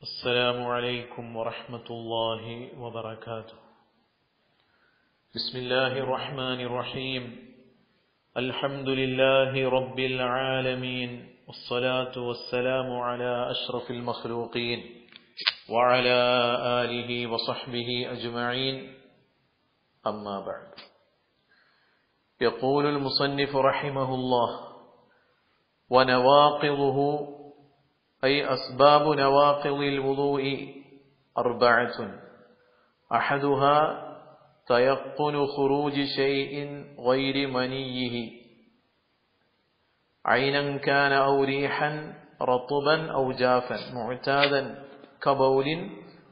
السلام عليكم ورحمة الله وبركاته. بسم الله الرحمن الرحيم. الحمد لله رب العالمين، والصلاة والسلام على أشرف المخلوقين وعلى آله وصحبه أجمعين، أما بعد. يقول المصنف رحمه الله: ونواقضه أي أسباب نواقض الوضوء 4: أحدها تيقن خروج شيء غير منيه، عينا كان أو ريحا، رطبا أو جافا، معتادا كبول،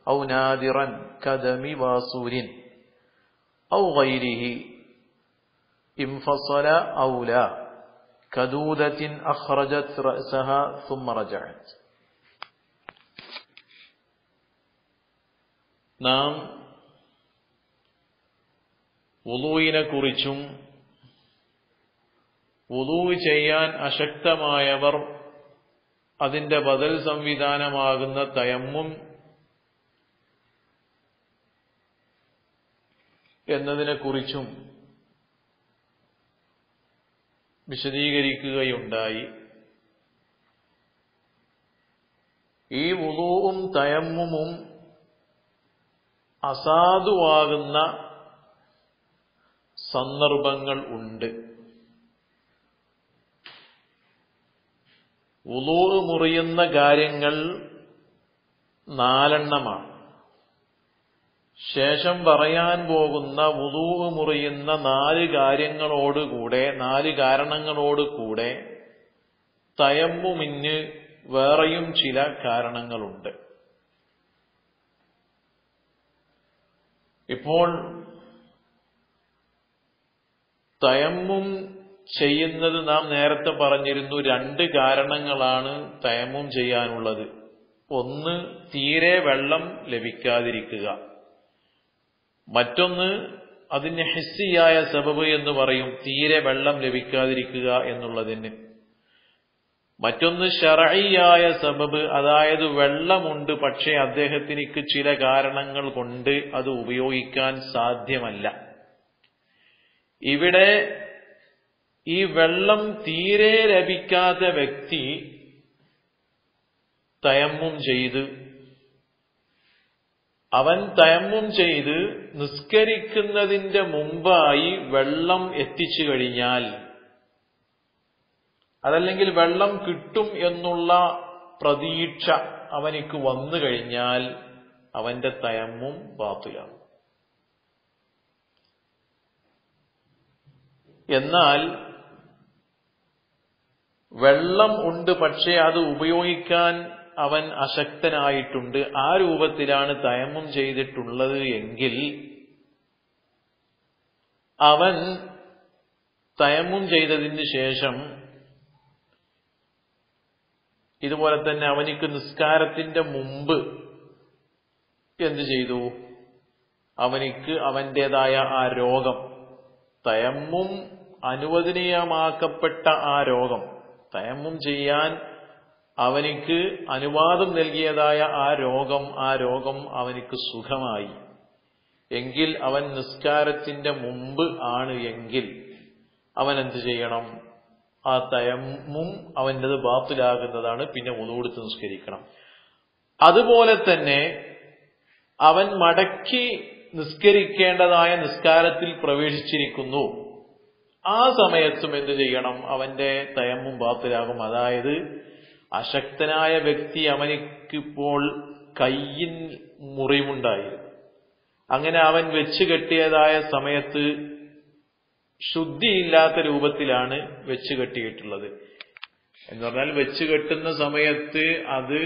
أو نادرا كدم باصور، أو غيره، انفصل أو لا، كدودة أخرجت رأسها ثم رجعت. നാം വുളൂഇനെ കുറിച്ചും വുളൂ ചെയ്യാൻ അശക്തമായവർ അതിന്റെ ബദൽ സംവിധാനമാകുന്ന തയമ്മും എന്നതിനെക്കുറിച്ചും വിശദീകരിക്കുകയുണ്ടായി. ഈ വുളൂഉം തയമ്മുമും അസാധുവാകുന്ന സന്ദർഭങ്ങൾ ഉണ്ട്. വുളൂഉ മുറിയുന്ന കാര്യങ്ങൾ 4 ശേഷം പറയാൻ പോകുന്ന വുളൂഉ മുറിയുന്ന 4 കാരണങ്ങളോടുകൂടെ തയമ്മുമിന് വേറെയും ചില കാരണങ്ങളുണ്ട്. ഇപ്പോൾ തയമ്മും ചെയ്യുന്നത് നാം നേരത്തെ പറഞ്ഞിരുന്നു, 2 കാരണങ്ങളാണ് തയമ്മും ചെയ്യാനുള്ളത്. ഒന്ന്, തീരെ വെള്ളം ലഭിക്കാതിരിക്കുക. മറ്റൊന്ന് അതിന് ഹിസ്സിയായ സബബ് എന്ന് പറയും, തീരെ വെള്ളം ലഭിക്കാതിരിക്കുക എന്നുള്ളതിന്. മറ്റൊന്ന് ശർഈയായ സബബ്, അതായത് വെള്ളമുണ്ട്, പക്ഷേ അദ്ദേഹത്തിനിക്ക് ചില കാരണങ്ങൾ കൊണ്ട് അത് ഉപയോഗിക്കാൻ സാധ്യമല്ല. ഇവിടെ ഈ വെള്ളം തീരെ ലഭിക്കാത്ത വ്യക്തി തയമ്മും ചെയ്ത് നിസ്കരിക്കുന്നതിന്റെ മുമ്പായി വെള്ളം എത്തിച്ചു കഴിഞ്ഞാൽ, അതല്ലെങ്കിൽ വെള്ളം കിട്ടും എന്നുള്ള പ്രതീക്ഷ അവനിക്ക് വന്നു കഴിഞ്ഞാൽ അവന്റെ തയമ്മും ബാത്തിലാണ്. എന്നാൽ വെള്ളം ഉണ്ട്, പക്ഷേ അത് ഉപയോഗിക്കാൻ അവൻ അശക്തനായിട്ടുണ്ട്, ആ രൂപത്തിലാണ് തയമ്മും ചെയ്തിട്ടുള്ളത് എങ്കിൽ അവൻ തയമ്മും ചെയ്തതിന് ശേഷം ഇതുപോലെ തന്നെ അവനിക്ക് നിസ്കാരത്തിന്റെ മുമ്പ് എന്ത് ചെയ്തു? അവനിക്ക് അവന്റേതായ ആ രോഗം, തയമ്മും അനുവദനീയമാക്കപ്പെട്ട ആ രോഗം, തയമ്മും ചെയ്യാൻ അവനിക്ക് അനുവാദം നൽകിയതായ ആ രോഗം അവനിക്ക് സുഖമായി എങ്കിൽ, അവൻ നിസ്കാരത്തിന്റെ മുമ്പ് ആണ് എങ്കിൽ അവൻ എന്ത് ചെയ്യണം? ആ തയമ്മും അവൻ്റെത് ബാത്തിലാകുന്നതാണ്. പിന്നെ വുളൂ എടുത്ത് നിസ്കരിക്കണം. അതുപോലെ തന്നെ അവൻ മടക്കി നിസ്കരിക്കേണ്ടതായ നിസ്കാരത്തിൽ പ്രവേശിച്ചിരിക്കുന്നു, ആ സമയത്തും എന്ത് ചെയ്യണം? അവന്റെ തയമ്മും ബാത്തിലാകും. അതായത് അശക്തനായ വ്യക്തി, അവനിക്കിപ്പോൾ കയ്യിൽ മുറിവുണ്ടായിരുന്നു, അങ്ങനെ അവൻ വെച്ച് കെട്ടിയതായ സമയത്ത് ശുദ്ധിയില്ലാത്ത രൂപത്തിലാണ് വെച്ച് കെട്ടിയിട്ടുള്ളത്. എന്ന് പറഞ്ഞാൽ വെച്ച് കെട്ടുന്ന സമയത്ത് അത്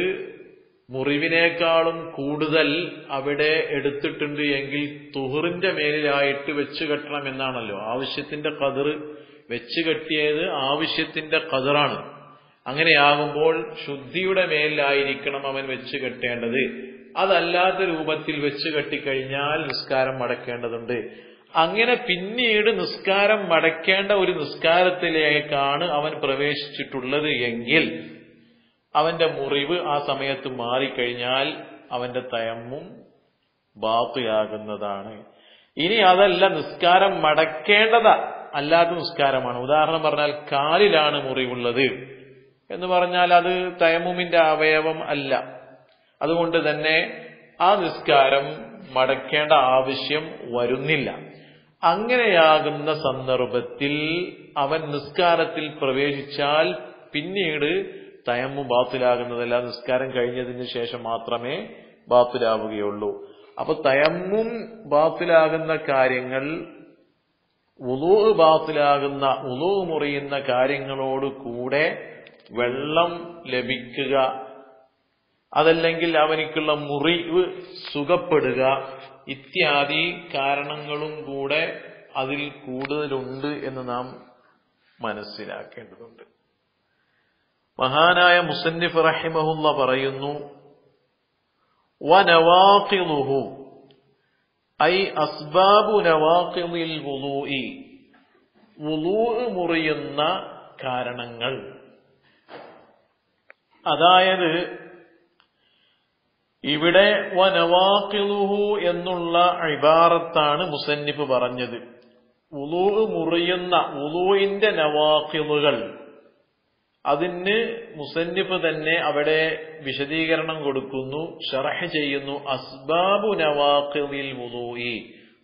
മുറിവിനേക്കാളും കൂടുതൽ അവിടെ എടുത്തിട്ടുണ്ട് എങ്കിൽ തുഹറിന്റെ മേലിലായിട്ട് വെച്ച് കെട്ടണം എന്നാണല്ലോ. ആവശ്യത്തിന്റെ ഖദർ, വെച്ച് കെട്ടിയത് ആവശ്യത്തിന്റെ ഖദറാണ്. അങ്ങനെയാകുമ്പോൾ ശുദ്ധിയുടെ മേലിലായിരിക്കണം അവൻ വെച്ച് കെട്ടേണ്ടത്. അതല്ലാത്ത രൂപത്തിൽ വെച്ച് കെട്ടിക്കഴിഞ്ഞാൽ നിസ്കാരം മടക്കേണ്ടതുണ്ട്. അങ്ങനെ പിന്നീട് നിസ്കാരം മടക്കേണ്ട ഒരു നിസ്കാരത്തിലേക്കാണ് അവൻ പ്രവേശിച്ചിട്ടുള്ളത് എങ്കിൽ അവന്റെ മുറിവ് ആ സമയത്ത് മാറിക്കഴിഞ്ഞാൽ അവന്റെ തയമ്മും ബാത്തിലാകുന്നതാണ്. ഇനി അതല്ല, നിസ്കാരം മടക്കേണ്ടതാ അല്ലാത്ത നിസ്കാരമാണ്. ഉദാഹരണം പറഞ്ഞാൽ കാലിലാണ് മുറിവുള്ളത് എന്ന് പറഞ്ഞാൽ അത് തയമ്മുമിന്റെ അവയവം അല്ല. അതുകൊണ്ട് തന്നെ ആ നിസ്കാരം മടക്കേണ്ട ആവശ്യം വരുന്നില്ല. അങ്ങനെയാകുന്ന സന്ദർഭത്തിൽ അവൻ നിസ്കാരത്തിൽ പ്രവേശിച്ചാൽ പിന്നീട് തയമ്മും ബാത്തിലാകുന്നതല്ല, നിസ്കാരം കഴിഞ്ഞതിന് ശേഷം മാത്രമേ ബാത്തിലാവുകയുള്ളൂ. അപ്പൊ തയമ്മും ബാത്തിലാകുന്ന കാര്യങ്ങൾ, വുളൂ ബാത്തിലാകുന്ന, വുളൂ മുറിയുന്ന കാര്യങ്ങളോട് കൂടെ വെള്ളം ലഭിക്കുക, അതല്ലെങ്കിൽ അവനിക്കുള്ള മുറിവ് സുഖപ്പെടുക ഇത്യാദി കാരണങ്ങളും കൂടെ അതിൽ കൂടുതലുണ്ട് എന്ന് നാം മനസ്സിലാക്കേണ്ടതുണ്ട്. മഹാനായ മുസന്നിഫ് റഹിമഹുല്ല പറയുന്നു, വനവാഖിളുഹു ഐ അസ്ബാബു നവാഖിളിൽ വുളൂഇ, വുളൂ മുറിയുന്ന കാരണങ്ങൾ. അതായത് ഇവിടെ വനവാഖിളുഹു എന്നുള്ള ഇബാറത്താണ് മുസന്നിഫ് പറഞ്ഞത്. വുളൂ മുറിയുന്ന, വുളൂഇന്റെ നവാഖിളുകൾ, അതിന് മുസന്നിഫ് തന്നെ അവിടെ വിശദീകരണം കൊടുക്കുന്നു, ശറഹ് ചെയ്യുന്നു. അസ്ബാബു നവാഖിളിൽ വുളൂഇ,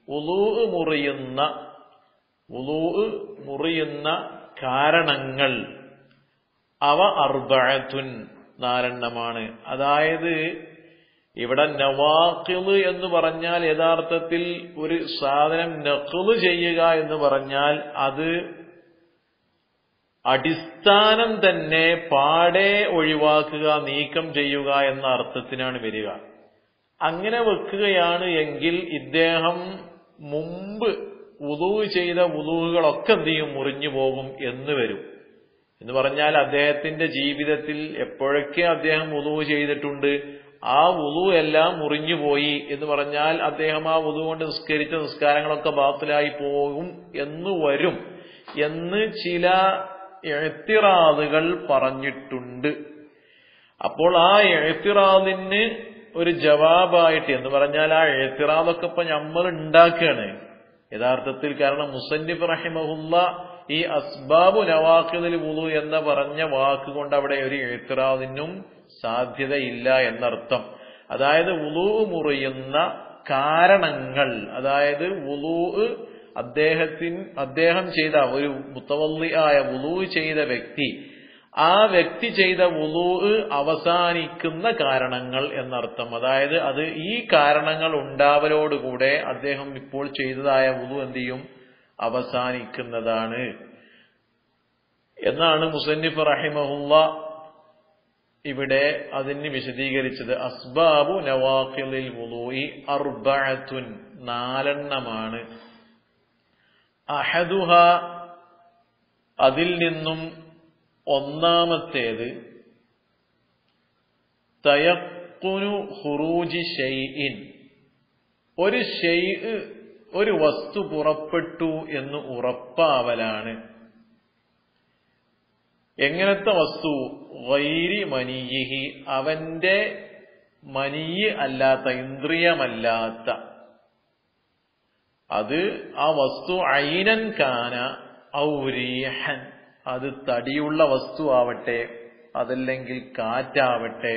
വുളൂ മുറിയുന്ന കാരണങ്ങൾ അവ അർബഅത്തുൻ, 4 അതായത് ഇവിടെ നവാഖിള് എന്ന് പറഞ്ഞാൽ യഥാർത്ഥത്തിൽ ഒരു സാധനം നഖ്ള് ചെയ്യുക എന്ന് പറഞ്ഞാൽ അത് അടിസ്ഥാനം തന്നെ പാടെ ഒഴിവാക്കുക, നീക്കം ചെയ്യുക എന്ന അർത്ഥത്തിനാണ് വരിക. അങ്ങനെ വെക്കുകയാണ് എങ്കിൽ ഇദ്ദേഹം മുമ്പ് വുളൂ ചെയ്ത വുളൂകളൊക്കെ എന്ത് ചെയ്യും, മുറിഞ്ഞു പോകും എന്ന് വരും. എന്ന് പറഞ്ഞാൽ അദ്ദേഹത്തിന്റെ ജീവിതത്തിൽ എപ്പോഴൊക്കെ അദ്ദേഹം വുളൂ ചെയ്തിട്ടുണ്ട്, ആ വുളൂ എല്ലാം മുറിഞ്ഞുപോയി എന്ന് പറഞ്ഞാൽ അദ്ദേഹം ആ വുളൂ കൊണ്ട് നിസ്കരിച്ച നിസ്കാരങ്ങളൊക്കെ ബാത്തിലായി പോകും എന്ന് വരും എന്ന് ചില ഇഅ്തിറാദുകൾ പറഞ്ഞിട്ടുണ്ട്. അപ്പോൾ ആ ഇഅ്തിറാദിന് ഒരു ജവാബായിട്ട് എന്ന് പറഞ്ഞാൽ ആ ഇഅ്തിറാദൊക്കെ ഇപ്പൊ നമ്മൾ ഉണ്ടാക്കുകയാണ് യഥാർത്ഥത്തിൽ. കാരണം മുസന്നിഫ് റഹിമഹുല്ല ഈ അസ്ബാബു നവാഖിളിൽ വുളൂ എന്ന പറഞ്ഞ വാക്കുകൊണ്ട് അവിടെ ഒരു ഇഅ്തിറാദിനും സാധ്യതയില്ല എന്നർത്ഥം. അതായത് വുളൂ മുറിയുന്ന കാരണങ്ങൾ, അതായത് വുളൂ അദ്ദേഹം ചെയ്ത ഒരു മുത്തവല്ലിയായ വുളൂ ചെയ്ത വ്യക്തി, ആ വ്യക്തി ചെയ്ത വുളൂ അവസാനിക്കുന്ന കാരണങ്ങൾ എന്നർത്ഥം. അതായത് അത് ഈ കാരണങ്ങൾ ഉണ്ടാവലോടുകൂടെ അദ്ദേഹം ഇപ്പോൾ ചെയ്തതായ വുളൂ എന്ത് ചെയ്യും, അവസാനിക്കുന്നതാണ് എന്നാണ് മുസന്നിഫ് റഹിമഹുല്ല ഇവിടെ അതിന് വിശദീകരിച്ചത്. അസ്ബാബു നവാഖിളിൽ വുളൂഇ അർബഅത്തുൻ, 4 അഹദുഹ, അതിൽ നിന്നും ഒന്നാമത്തേത് തയഖ്ഖുനു ഖുറൂജി ഷൈഇൻ, ഒരു ഷൈഅ്, ഒരു വസ്തു പുറപ്പെട്ടു എന്ന് ഉറപ്പാവലാണ്. എങ്ങനത്തെ വസ്തു? ഗൈരി മനിയിഹി, അവന്റെ മനിയ് അല്ലാത്ത, ഇന്ദ്രിയമല്ലാത്ത, അത് ആ വസ്തു ഐനൻ കാന ഔ റീഹൻ, അത് തടിയുള്ള വസ്തു ആവട്ടെ, അതല്ലെങ്കിൽ കാറ്റാവട്ടെ,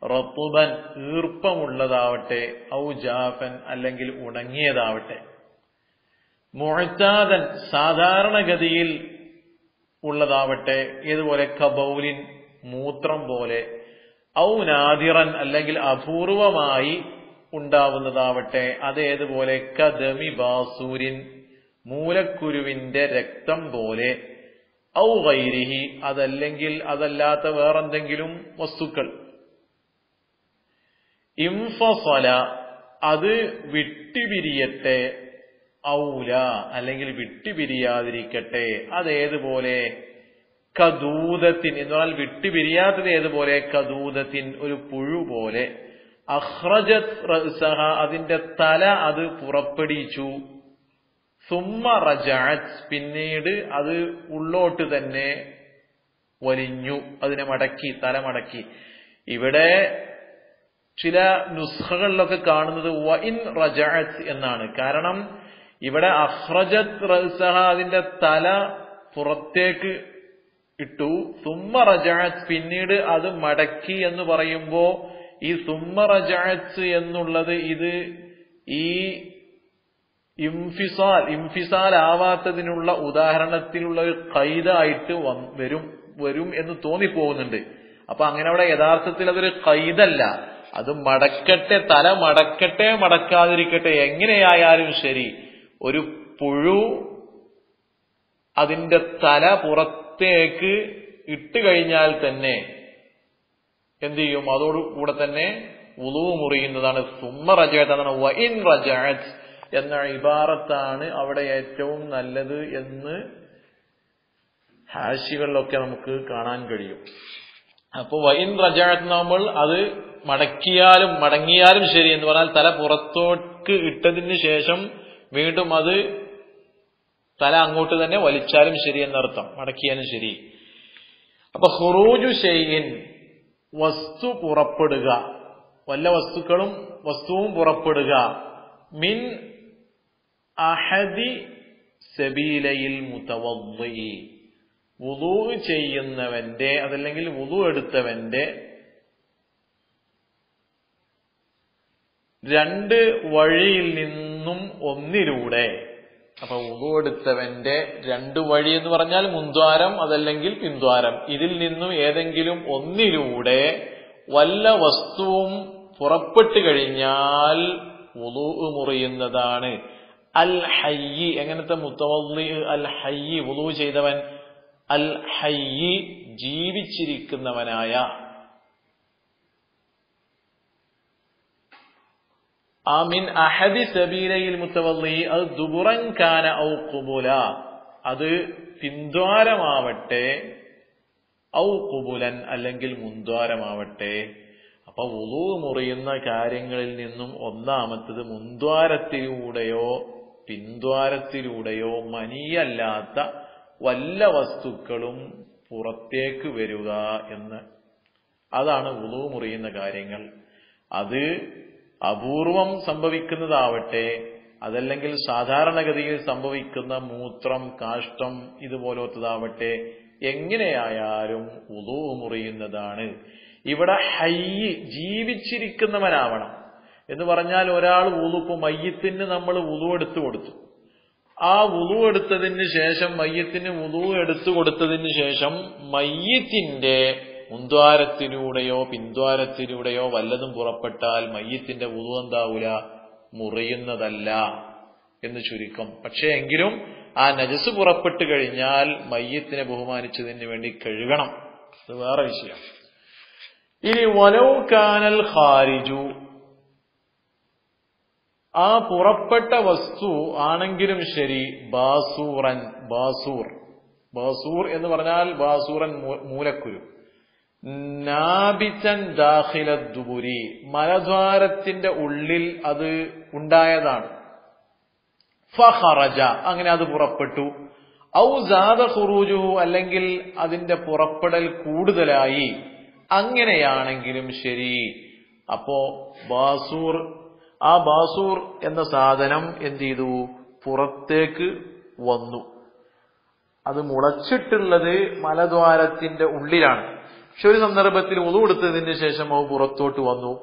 റത്തുബൻ ഈർപ്പമുള്ളതാവട്ടെ, ഔ ജാഫൻ അല്ലെങ്കിൽ ഉണങ്ങിയതാവട്ടെ, മുഅ്താദൻ സാധാരണഗതിയിൽ ഉള്ളതാവട്ടെ, ഏതുപോലെ കബൗലിൻ മൂത്രം പോലെ, ഔ നാദിറൻ അല്ലെങ്കിൽ അപൂർവമായി ഉണ്ടാവുന്നതാവട്ടെ, അതേതുപോലെ കദമി ബാസൂരിൻ മൂലക്കുരുവിന്റെ രക്തം പോലെ, ഔ ഗൈരിഹി അതല്ലെങ്കിൽ അതല്ലാത്ത വേറെന്തെങ്കിലും വസ്തുക്കൾ, ഇൻഫസല അത് വിട്ടുപിരിയട്ടെ, ഔല അല്ലെങ്കിൽ വിട്ടുപിരിയാതിരിക്കട്ടെ, അതേതുപോലെ കദൂദത്തിൻ എന്ന് പറഞ്ഞാൽ വിട്ടുപിരിയാത്തത് ഏതുപോലെ, കദൂദത്തിൻ ഒരു പുഴു പോലെ, അഖ്റജത് റഅ്സഹ അതിന്റെ തല അത് പുറപ്പെടുവിച്ചു, സുമ്മ റജഅത് പിന്നീട് അത് ഉള്ളോട്ട് തന്നെ വലിഞ്ഞു, അതിനെ മടക്കി, തല മടക്കി. ഇവിടെ ചില നുസ്ഖകളിലൊക്കെ കാണുന്നത് വഇൻ റജഅത് എന്നാണ്. കാരണം ഇവിടെ അഖ്റജത് റഅസഹ, അതിന്റെ തല പുറത്തേക്ക് ഇട്ടു, സുമ്മ റജഅത് പിന്നീട് അത് മടക്കി എന്ന് പറയുമ്പോ ഈ സുമ്മ റജഅത് എന്നുള്ളത് ഇത് ഈ ഇംഫിസാൽ ആവാത്തതിനുള്ള ഉദാഹരണത്തിലുള്ള ഒരു ഖൈദായിട്ട് വരും എന്ന് തോന്നിപ്പോകുന്നുണ്ട്. അപ്പൊ അങ്ങനെ അവിടെ യഥാർത്ഥത്തിൽ അതൊരു ഖൈദല്ല, അത് മടക്കട്ടെ, തല മടക്കട്ടെ മടക്കാതിരിക്കട്ടെ, എങ്ങനെയായാലും ശരി ഒരു പുഴു അതിന്റെ തല പുറത്തേക്ക് ഇട്ട് കഴിഞ്ഞാൽ തന്നെ എന്ത് ചെയ്യും? അതോടുകൂടെ തന്നെ വുളൂ മുറിയുന്നതാണ്. സുമ്മ റജഅത് എന്നാണ്. വഇൻ റജഅത് എന്ന ഇബാറത്താണ് അവിടെ ഏറ്റവും നല്ലത് എന്ന് ഹാഷികളിലൊക്കെ നമുക്ക് കാണാൻ കഴിയും. അപ്പൊ വഇൻ റജഅത് നമ്മൾ അത് മടങ്ങിയാലും ശരി എന്ന് പറഞ്ഞാൽ തല പുറത്തോട്ട് ഇട്ടതിന് ശേഷം വീണ്ടും അത് തല അങ്ങോട്ട് തന്നെ വലിച്ചാലും ശരി എന്നർത്ഥം, മടക്കിയാലും ശരി. അപ്പൊ ഖുറൂജു ഷൈഇൻ, വസ്തു പുറപ്പെടുക, വല്ല വസ്തുവും പുറപ്പെടുക, മിൻ അഹദി സബീലയിൽ മുതവദ്ദി, വുളൂ ചെയ്യുന്നവന്റെ അതല്ലെങ്കിൽ വുളൂ എടുത്തവന്റെ രണ്ട് വഴിയിൽ നിന്നും ഒന്നിലൂടെ. അപ്പൊ വുളൂ എടുത്തവന്റെ രണ്ട് വഴി എന്ന് പറഞ്ഞാൽ മുൻദ്വാരം അതല്ലെങ്കിൽ പിൻദ്വാരം, ഇതിൽ നിന്നും ഏതെങ്കിലും ഒന്നിലൂടെ വല്ല വസ്തുവും പുറപ്പെട്ടു കഴിഞ്ഞാൽ വുളൂ മുറിയുന്നതാണ്. അൽ ഹയ്യി, എങ്ങനത്തെ മുതവദ്ദി? അൽ ഹയ്യി, വുളൂ ചെയ്തവൻ. അൽ ഹയ്യി, ജീവിച്ചിരിക്കുന്നവനായ. മിൻ അഹദി സബീലയിൽ മുതവദ്ദി, അത് ദുബുറൻ കാന ഔ ഖുബുല, അത് പിൻദ്വാരമാവട്ടെ, ഔ ഖുബുലൻ അല്ലെങ്കിൽ മുൻദ്വാരമാവട്ടെ. അപ്പൊ വുളൂ മുറിയുന്ന കാര്യങ്ങളിൽ നിന്നും ഒന്നാമത്തത് മുൻദ്വാരത്തിലൂടെയോ പിൻദ്വാരത്തിലൂടെയോ മനിയല്ലാത്ത വല്ല വസ്തുക്കളും പുറത്തേക്ക് വരിക എന്ന്. അതാണ് വുളൂ മുറിയുന്ന കാര്യങ്ങൾ. അത് അപൂർവം സംഭവിക്കുന്നതാവട്ടെ, അതല്ലെങ്കിൽ സാധാരണഗതിയിൽ സംഭവിക്കുന്ന മൂത്രം, കാഷ്ടം ഇതുപോലത്തതാവട്ടെ, എങ്ങനെയായാലും വുളൂ മുറിയുന്നതാണ്. ഇവിടെ ഹയ്യ്, ജീവിച്ചിരിക്കുന്നവനാവണം എന്ന് പറഞ്ഞാൽ ഒരാൾ വുളൂ, ഇപ്പൊ മയ്യിത്തിന് നമ്മൾ വുളൂ എടുത്തു കൊടുത്തു, ആ വുളൂ എടുത്തതിന് ശേഷം മയ്യിത്തിന് വുളൂ എടുത്തു കൊടുത്തതിന് ശേഷം മയ്യിത്തിന്റെ മുൻദ്വാരത്തിലൂടെയോ പിൻദ്വാരത്തിലൂടെയോ വല്ലതും പുറപ്പെട്ടാൽ മയ്യിത്തിന്റെ വുളൂ എന്താവൂല? മുറിയുന്നതല്ല എന്ന് ചുരുക്കം. പക്ഷേ എങ്കിലും ആ നജസ് പുറപ്പെട്ടു കഴിഞ്ഞാൽ മയ്യിത്തിനെ ബഹുമാനിച്ചതിന് വേണ്ടി കഴുകണം, അത് വേറെ വിഷയം. ഇനി വലൗ കാനൽ ഖാരിജു, ആ പുറപ്പെട്ട വസ്തു ആണെങ്കിലും ശരി ബാസൂറൻ, ബാസൂർ എന്ന് പറഞ്ഞാൽ ബാസൂറൻ മൂലക്കുരു, നാബിതൻ ദാഖില ദുബുരി, മലദ്വാരത്തിന്റെ ഉള്ളിൽ അത് ഉണ്ടായതാണ്. ഫഖറജ, അങ്ങനെ അത് പുറപ്പെട്ടു. ഔ സാദ ഖുറൂജുഹു, അല്ലെങ്കിൽ അതിന്റെ പുറപ്പെടൽ കൂടുതലായി, അങ്ങനെയാണെങ്കിലും ശരി. അപ്പോ ബാസൂർ, ആ ബാസൂർ എന്ന സാധനം എന്ത് ചെയ്തു? പുറത്തേക്ക് വന്നു. അത് മുളച്ചിട്ടുള്ളത് മലദ്വാരത്തിന്റെ ഉള്ളിലാണ്. പക്ഷെ ഒരു സന്ദർഭത്തിൽ വുളൂ എടുത്തതിന് ശേഷം അത് പുറത്തോട്ട് വന്നു,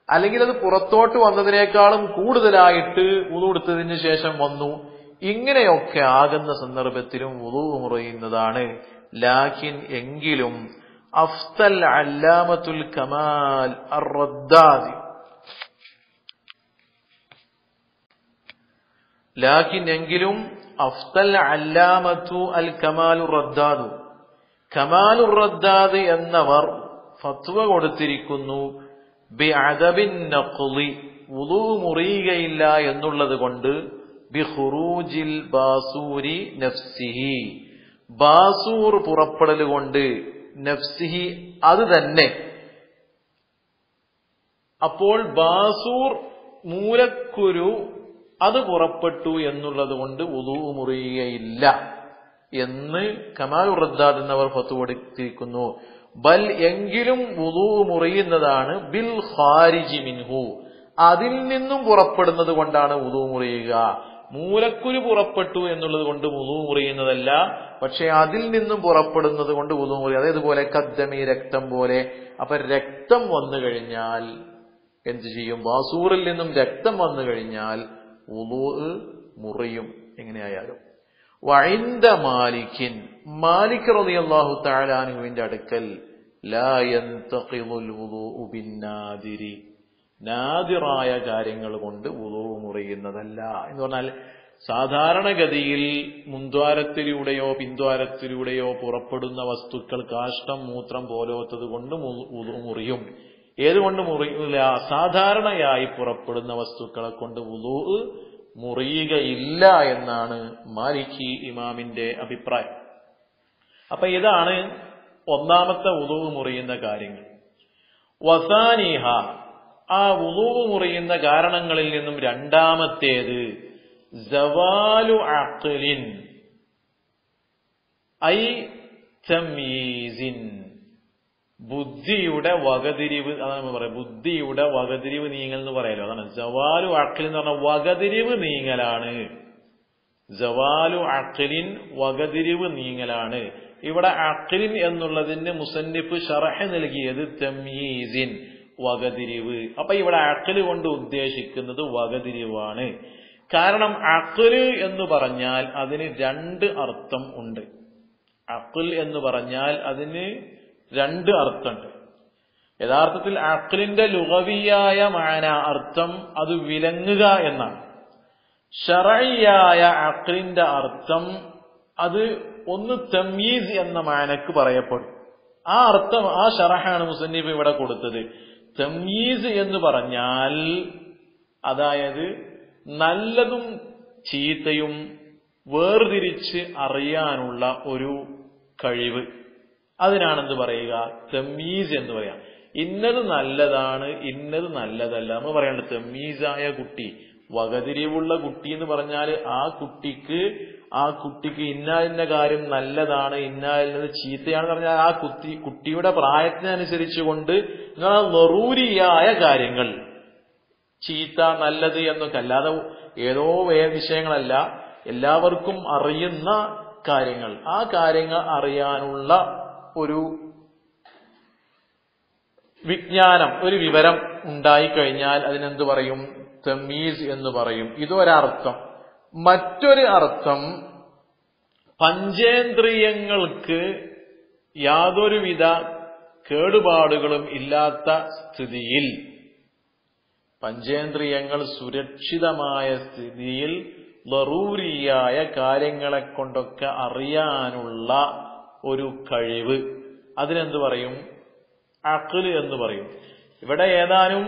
അല്ലെങ്കിൽ അത് പുറത്തോട്ട് വന്നതിനേക്കാളും കൂടുതലായിട്ട് വുളൂ എടുത്തതിന് ശേഷം വന്നു. ഇങ്ങനെയൊക്കെ ആകുന്ന സന്ദർഭത്തിലും വുളൂ മുറിയുന്നതാണ്. ലാകിൻ, എങ്കിലും അഫ്തൽ അല്ലാമത്തുൽ കമാൽ അർ-റദ്ദാദി, ലാകിൻ എങ്കിലും അഫ്തൽ അല്ലാമത്തു അൽ കമാലുർ റദ്ദാദു, കമാലുർ റദ്ദാദ് എന്നവർ ഫത്വ കൊടുത്തിരിക്കുന്നു ബിഅദബിൻ നഖ്ളി, വുളൂ മുറിയുകയില്ല എന്നുള്ളത് കൊണ്ട്, ബിഖുറൂജിൽ ബാസൂരി നഫ്സിഹി, ബാസൂർ പുറപ്പെടൽ കൊണ്ട്, നഫ്സിഹി അത് തന്നെ. അപ്പോൾ ബാസൂർ മൂലക്കുരു അത് പുറപ്പെട്ടു എന്നുള്ളത് കൊണ്ട് വുളൂ മുറിയുകയില്ല എന്ന് കമാലുർ റദ്ദാദ് എന്നവർ ഫത്വ കൊടുത്തിരിക്കുന്നു. ബൽ എങ്കിലും വുളൂ മുറിയുന്നതാണ് ബിൽ ഖാരിജി മിൻഹു, അതിൽ നിന്നും പുറപ്പെടുന്നത് കൊണ്ടാണ് വുളൂ മുറിയുക. മൂലക്കുരു പുറപ്പെട്ടു എന്നുള്ളത് കൊണ്ട് വുളൂ മുറിയുന്നതല്ല, പക്ഷെ അതിൽ നിന്നും പുറപ്പെടുന്നത് കൊണ്ട് വുളൂ മുറിയും. അതേതുപോലെ കദ്ദമി, രക്തം പോലെ. അപ്പൊ രക്തം വന്നു കഴിഞ്ഞാൽ എന്ത് ചെയ്യും? ബാസൂറിൽ നിന്നും രക്തം വന്നു കഴിഞ്ഞാൽ വുളൂ മുറിയും എങ്ങനെയായാലും. വഇൻദ മാലിക്കിൻ, മാലിക് റളിയല്ലാഹു തആല അൻഹുവിന്റെ അടുക്കൽ ലാ യൻതഖിദുൽ വുളൂഉ ബിന്നാദിരി, നാദിറായ കാര്യങ്ങൾ കൊണ്ട് വുളൂ മുറിയുന്നതല്ല എന്ന് പറഞ്ഞാൽ സാധാരണഗതിയിൽ മുൻദ്വാരത്തിലൂടെയോ പിൻദ്വാരത്തിലൂടെയോ പുറപ്പെടുന്ന വസ്തുക്കൾ കാഷ്ടം, മൂത്രം പോലോത്തത് കൊണ്ട് വുളൂ മുറിയും. ഏതുകൊണ്ട് മുറിയില്ല? സാധാരണയായി പുറപ്പെടുന്ന വസ്തുക്കളെ കൊണ്ട് വുളൂ മുറിയുകയില്ല എന്നാണ് മാലിക്കി ഇമാമിന്റെ അഭിപ്രായം. അപ്പൊ ഇതാണ് ഒന്നാമത്തെ വുളൂ മുറിയുന്ന കാര്യങ്ങൾ. വസാനിഹ, ആ വുളൂ മുറിയുന്ന കാരണങ്ങളിൽ നിന്നും രണ്ടാമത്തേത് സവാലു അഖ്ലിൻ ഐ തംയീസിൻ, ബുദ്ധിയുടെ വകതിരിവ്. അതാണ് നമ്മൾ പറയാം, ബുദ്ധിയുടെ വകതിരിവ് നീങ്ങൽ എന്ന് പറയാലോ. അതാണ് സവാലു അഖ്ലിൻ എന്ന് പറഞ്ഞാൽ വകതിരിവ് നീങ്ങലാണ്. സവാലു അഖ്ലിൻ, വകതിരിവ് നീങ്ങലാണ്. ഇവിടെ അഖ്ലിൻ എന്നുള്ളതിന് മുസന്നിഫ് ശറഹ് നൽകിയത് തംയീസിൻ, വകതിരിവ്. അപ്പൊ ഇവിടെ അഖ്ല് കൊണ്ട് ഉദ്ദേശിക്കുന്നത് വകതിരിവാണ്. കാരണം അഖ്ല് എന്ന് പറഞ്ഞാൽ അതിന് രണ്ട് അർത്ഥം ഉണ്ട്. അഖ്ൽ എന്ന് പറഞ്ഞാൽ അതിന് രണ്ട് അർത്ഥമുണ്ട്. യഥാർത്ഥത്തിൽ അഖ്ലിന്റെ ലുഗവിയായ മാന അർത്ഥം അത് വിലങ്ങുക എന്നാണ്. ശറഈയായ അഖ്ലിന്റെ അർത്ഥം അത് ഒന്ന് തംയീസ് എന്ന മാനക്ക് പറയപ്പെടും. ആ അർത്ഥം, ആ ശറഹാണ് മുസന്നിഫ് ഇവിടെ കൊടുത്തത്. തംയീസ് എന്ന് പറഞ്ഞാൽ അതായത് നല്ലതും ചീത്തയും വേർതിരിച്ച് അറിയാനുള്ള ഒരു കഴിവ്, അതിനാണെന്ത് പറയുക? തംയീസ് എന്ന് പറയാം. ഇന്നത് നല്ലതാണ്, ഇന്നത് നല്ലതല്ല എന്ന് പറയേണ്ടത്. തംയീസായ കുട്ടി, വകതിരിവുള്ള കുട്ടി എന്ന് പറഞ്ഞാൽ ആ കുട്ടിക്ക് ഇന്ന കാര്യം നല്ലതാണ്, ഇന്നത് ചീത്തയാണെന്ന് പറഞ്ഞാൽ ആ കുട്ടിയുടെ പ്രായത്തിനനുസരിച്ച് കൊണ്ട് ളറൂരിയായ കാര്യങ്ങൾ, ചീത്ത നല്ലത് എന്നൊക്കെ, അല്ലാതെ ഏതോ വിഷയങ്ങളല്ല, എല്ലാവർക്കും അറിയുന്ന കാര്യങ്ങൾ. ആ കാര്യങ്ങൾ അറിയാനുള്ള ഒരു വിജ്ഞാനം, ഒരു വിവരം ഉണ്ടായിക്കഴിഞ്ഞാൽ അതിനെന്ത് പറയും? തമീസ് എന്ന് പറയും. ഇതൊരർത്ഥം. മറ്റൊരു അർത്ഥം, പഞ്ചേന്ദ്രിയങ്ങൾക്ക് യാതൊരുവിധ കേടുപാടുകളും ഇല്ലാത്ത സ്ഥിതിയിൽ, പഞ്ചേന്ദ്രിയങ്ങൾ സുരക്ഷിതമായ സ്ഥിതിയിൽ ളറൂരിയായ കാര്യങ്ങളെ കൊണ്ടൊക്കെ അറിയാനുള്ള ഒരു കഴിവ്, അതിനെന്ത് പറയും? അഖ്ല് എന്ന് പറയും. ഇവിടെ ഏതാനും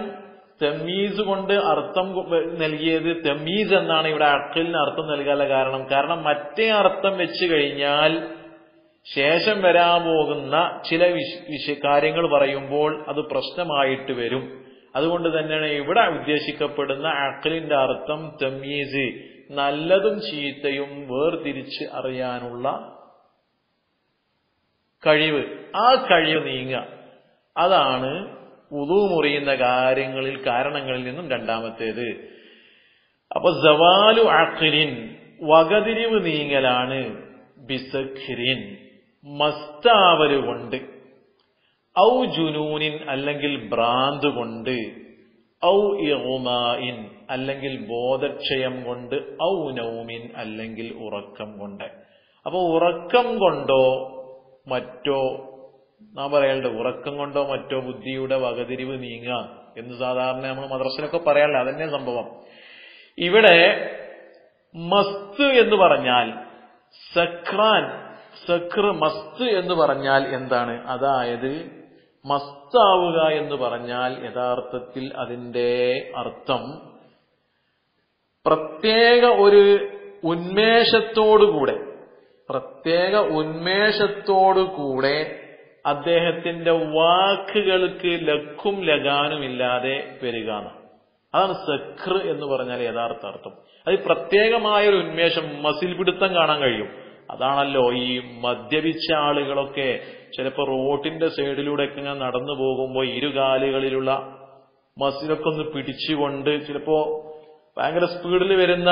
തമീസ് കൊണ്ട് അർത്ഥം നൽകിയത് തമീസ് എന്നാണ് ഇവിടെ അഖ്ലിന് അർത്ഥം നൽകാനുള്ള കാരണം മറ്റേ അർത്ഥം വെച്ച് കഴിഞ്ഞാൽ ശേഷം വരാൻ പോകുന്ന ചില കാര്യങ്ങൾ പറയുമ്പോൾ അത് പ്രശ്നമായിട്ട് വരും. അതുകൊണ്ട് തന്നെയാണ് ഇവിടെ ഉദ്ദേശിക്കപ്പെടുന്ന അഖ്ലിന്റെ അർത്ഥം തമീസ്, നല്ലതും ചീത്തയും വേർതിരിച്ച് അറിയാനുള്ള കഴിവ്. ആ കഴിവ് നീങ്ങുക, അതാണ് വുളൂ മുറിയുന്ന കാരണങ്ങളിൽ നിന്നും രണ്ടാമത്തേത്. അപ്പൊ സവാലു അഖ്ലിൻ, വകതിരിവ് നീങ്ങലാണ്. ബിസഖ്രിൻ, മസ്താവല് കൊണ്ട്. ഔ ജുനൂനിൻ, അല്ലെങ്കിൽ ഭ്രാന്ത് കൊണ്ട്. ഔ ഇഗ്മാഇൻ, അല്ലെങ്കിൽ ബോധക്ഷയം കൊണ്ട്. ഔ നൗമിൻ, അല്ലെങ്കിൽ ഉറക്കം കൊണ്ട്. അപ്പൊ ഉറക്കം കൊണ്ടോ മറ്റോ, നാം പറയലുണ്ട് ഉറക്കം കൊണ്ടോ മറ്റോ ബുദ്ധിയുടെ വകതിരിവ് നീങ്ങുക എന്ന് സാധാരണ നമ്മൾ മദ്രസയിലൊക്കെ പറയാറില്ല. അതന്നെ സംഭവം. ഇവിടെ മസ്ത് എന്ന് പറഞ്ഞാൽ മസ്ത് എന്ന് പറഞ്ഞാൽ എന്താണ്? അതായത് മസ്താവുക എന്ന് പറഞ്ഞാൽ യഥാർത്ഥത്തിൽ അതിന്റെ അർത്ഥം പ്രത്യേക ഒരു ഉന്മേഷത്തോടുകൂടെ അദ്ദേഹത്തിന്റെ വാക്കുകൾക്ക് ലക്കും ലഗാനുമില്ലാതെ വരിക. അതാണ് സഖ്ർ എന്ന് പറഞ്ഞാൽ യഥാർത്ഥ അർത്ഥം. അത് പ്രത്യേകമായൊരു ഉന്മേഷം, മസിൽ പിടുത്തം കാണാൻ കഴിയും. അതാണല്ലോ ഈ മദ്യപിച്ച ആളുകളൊക്കെ ചിലപ്പോ റോഡിന്റെ സൈഡിലൂടെയൊക്കെ ഇങ്ങനെ നടന്നു പോകുമ്പോൾ ഇരുകാലുകളിലുള്ള മസിലൊക്കെ ഒന്ന് പിടിച്ചുകൊണ്ട് ചിലപ്പോ ഭയങ്കര സ്പീഡിൽ വരുന്ന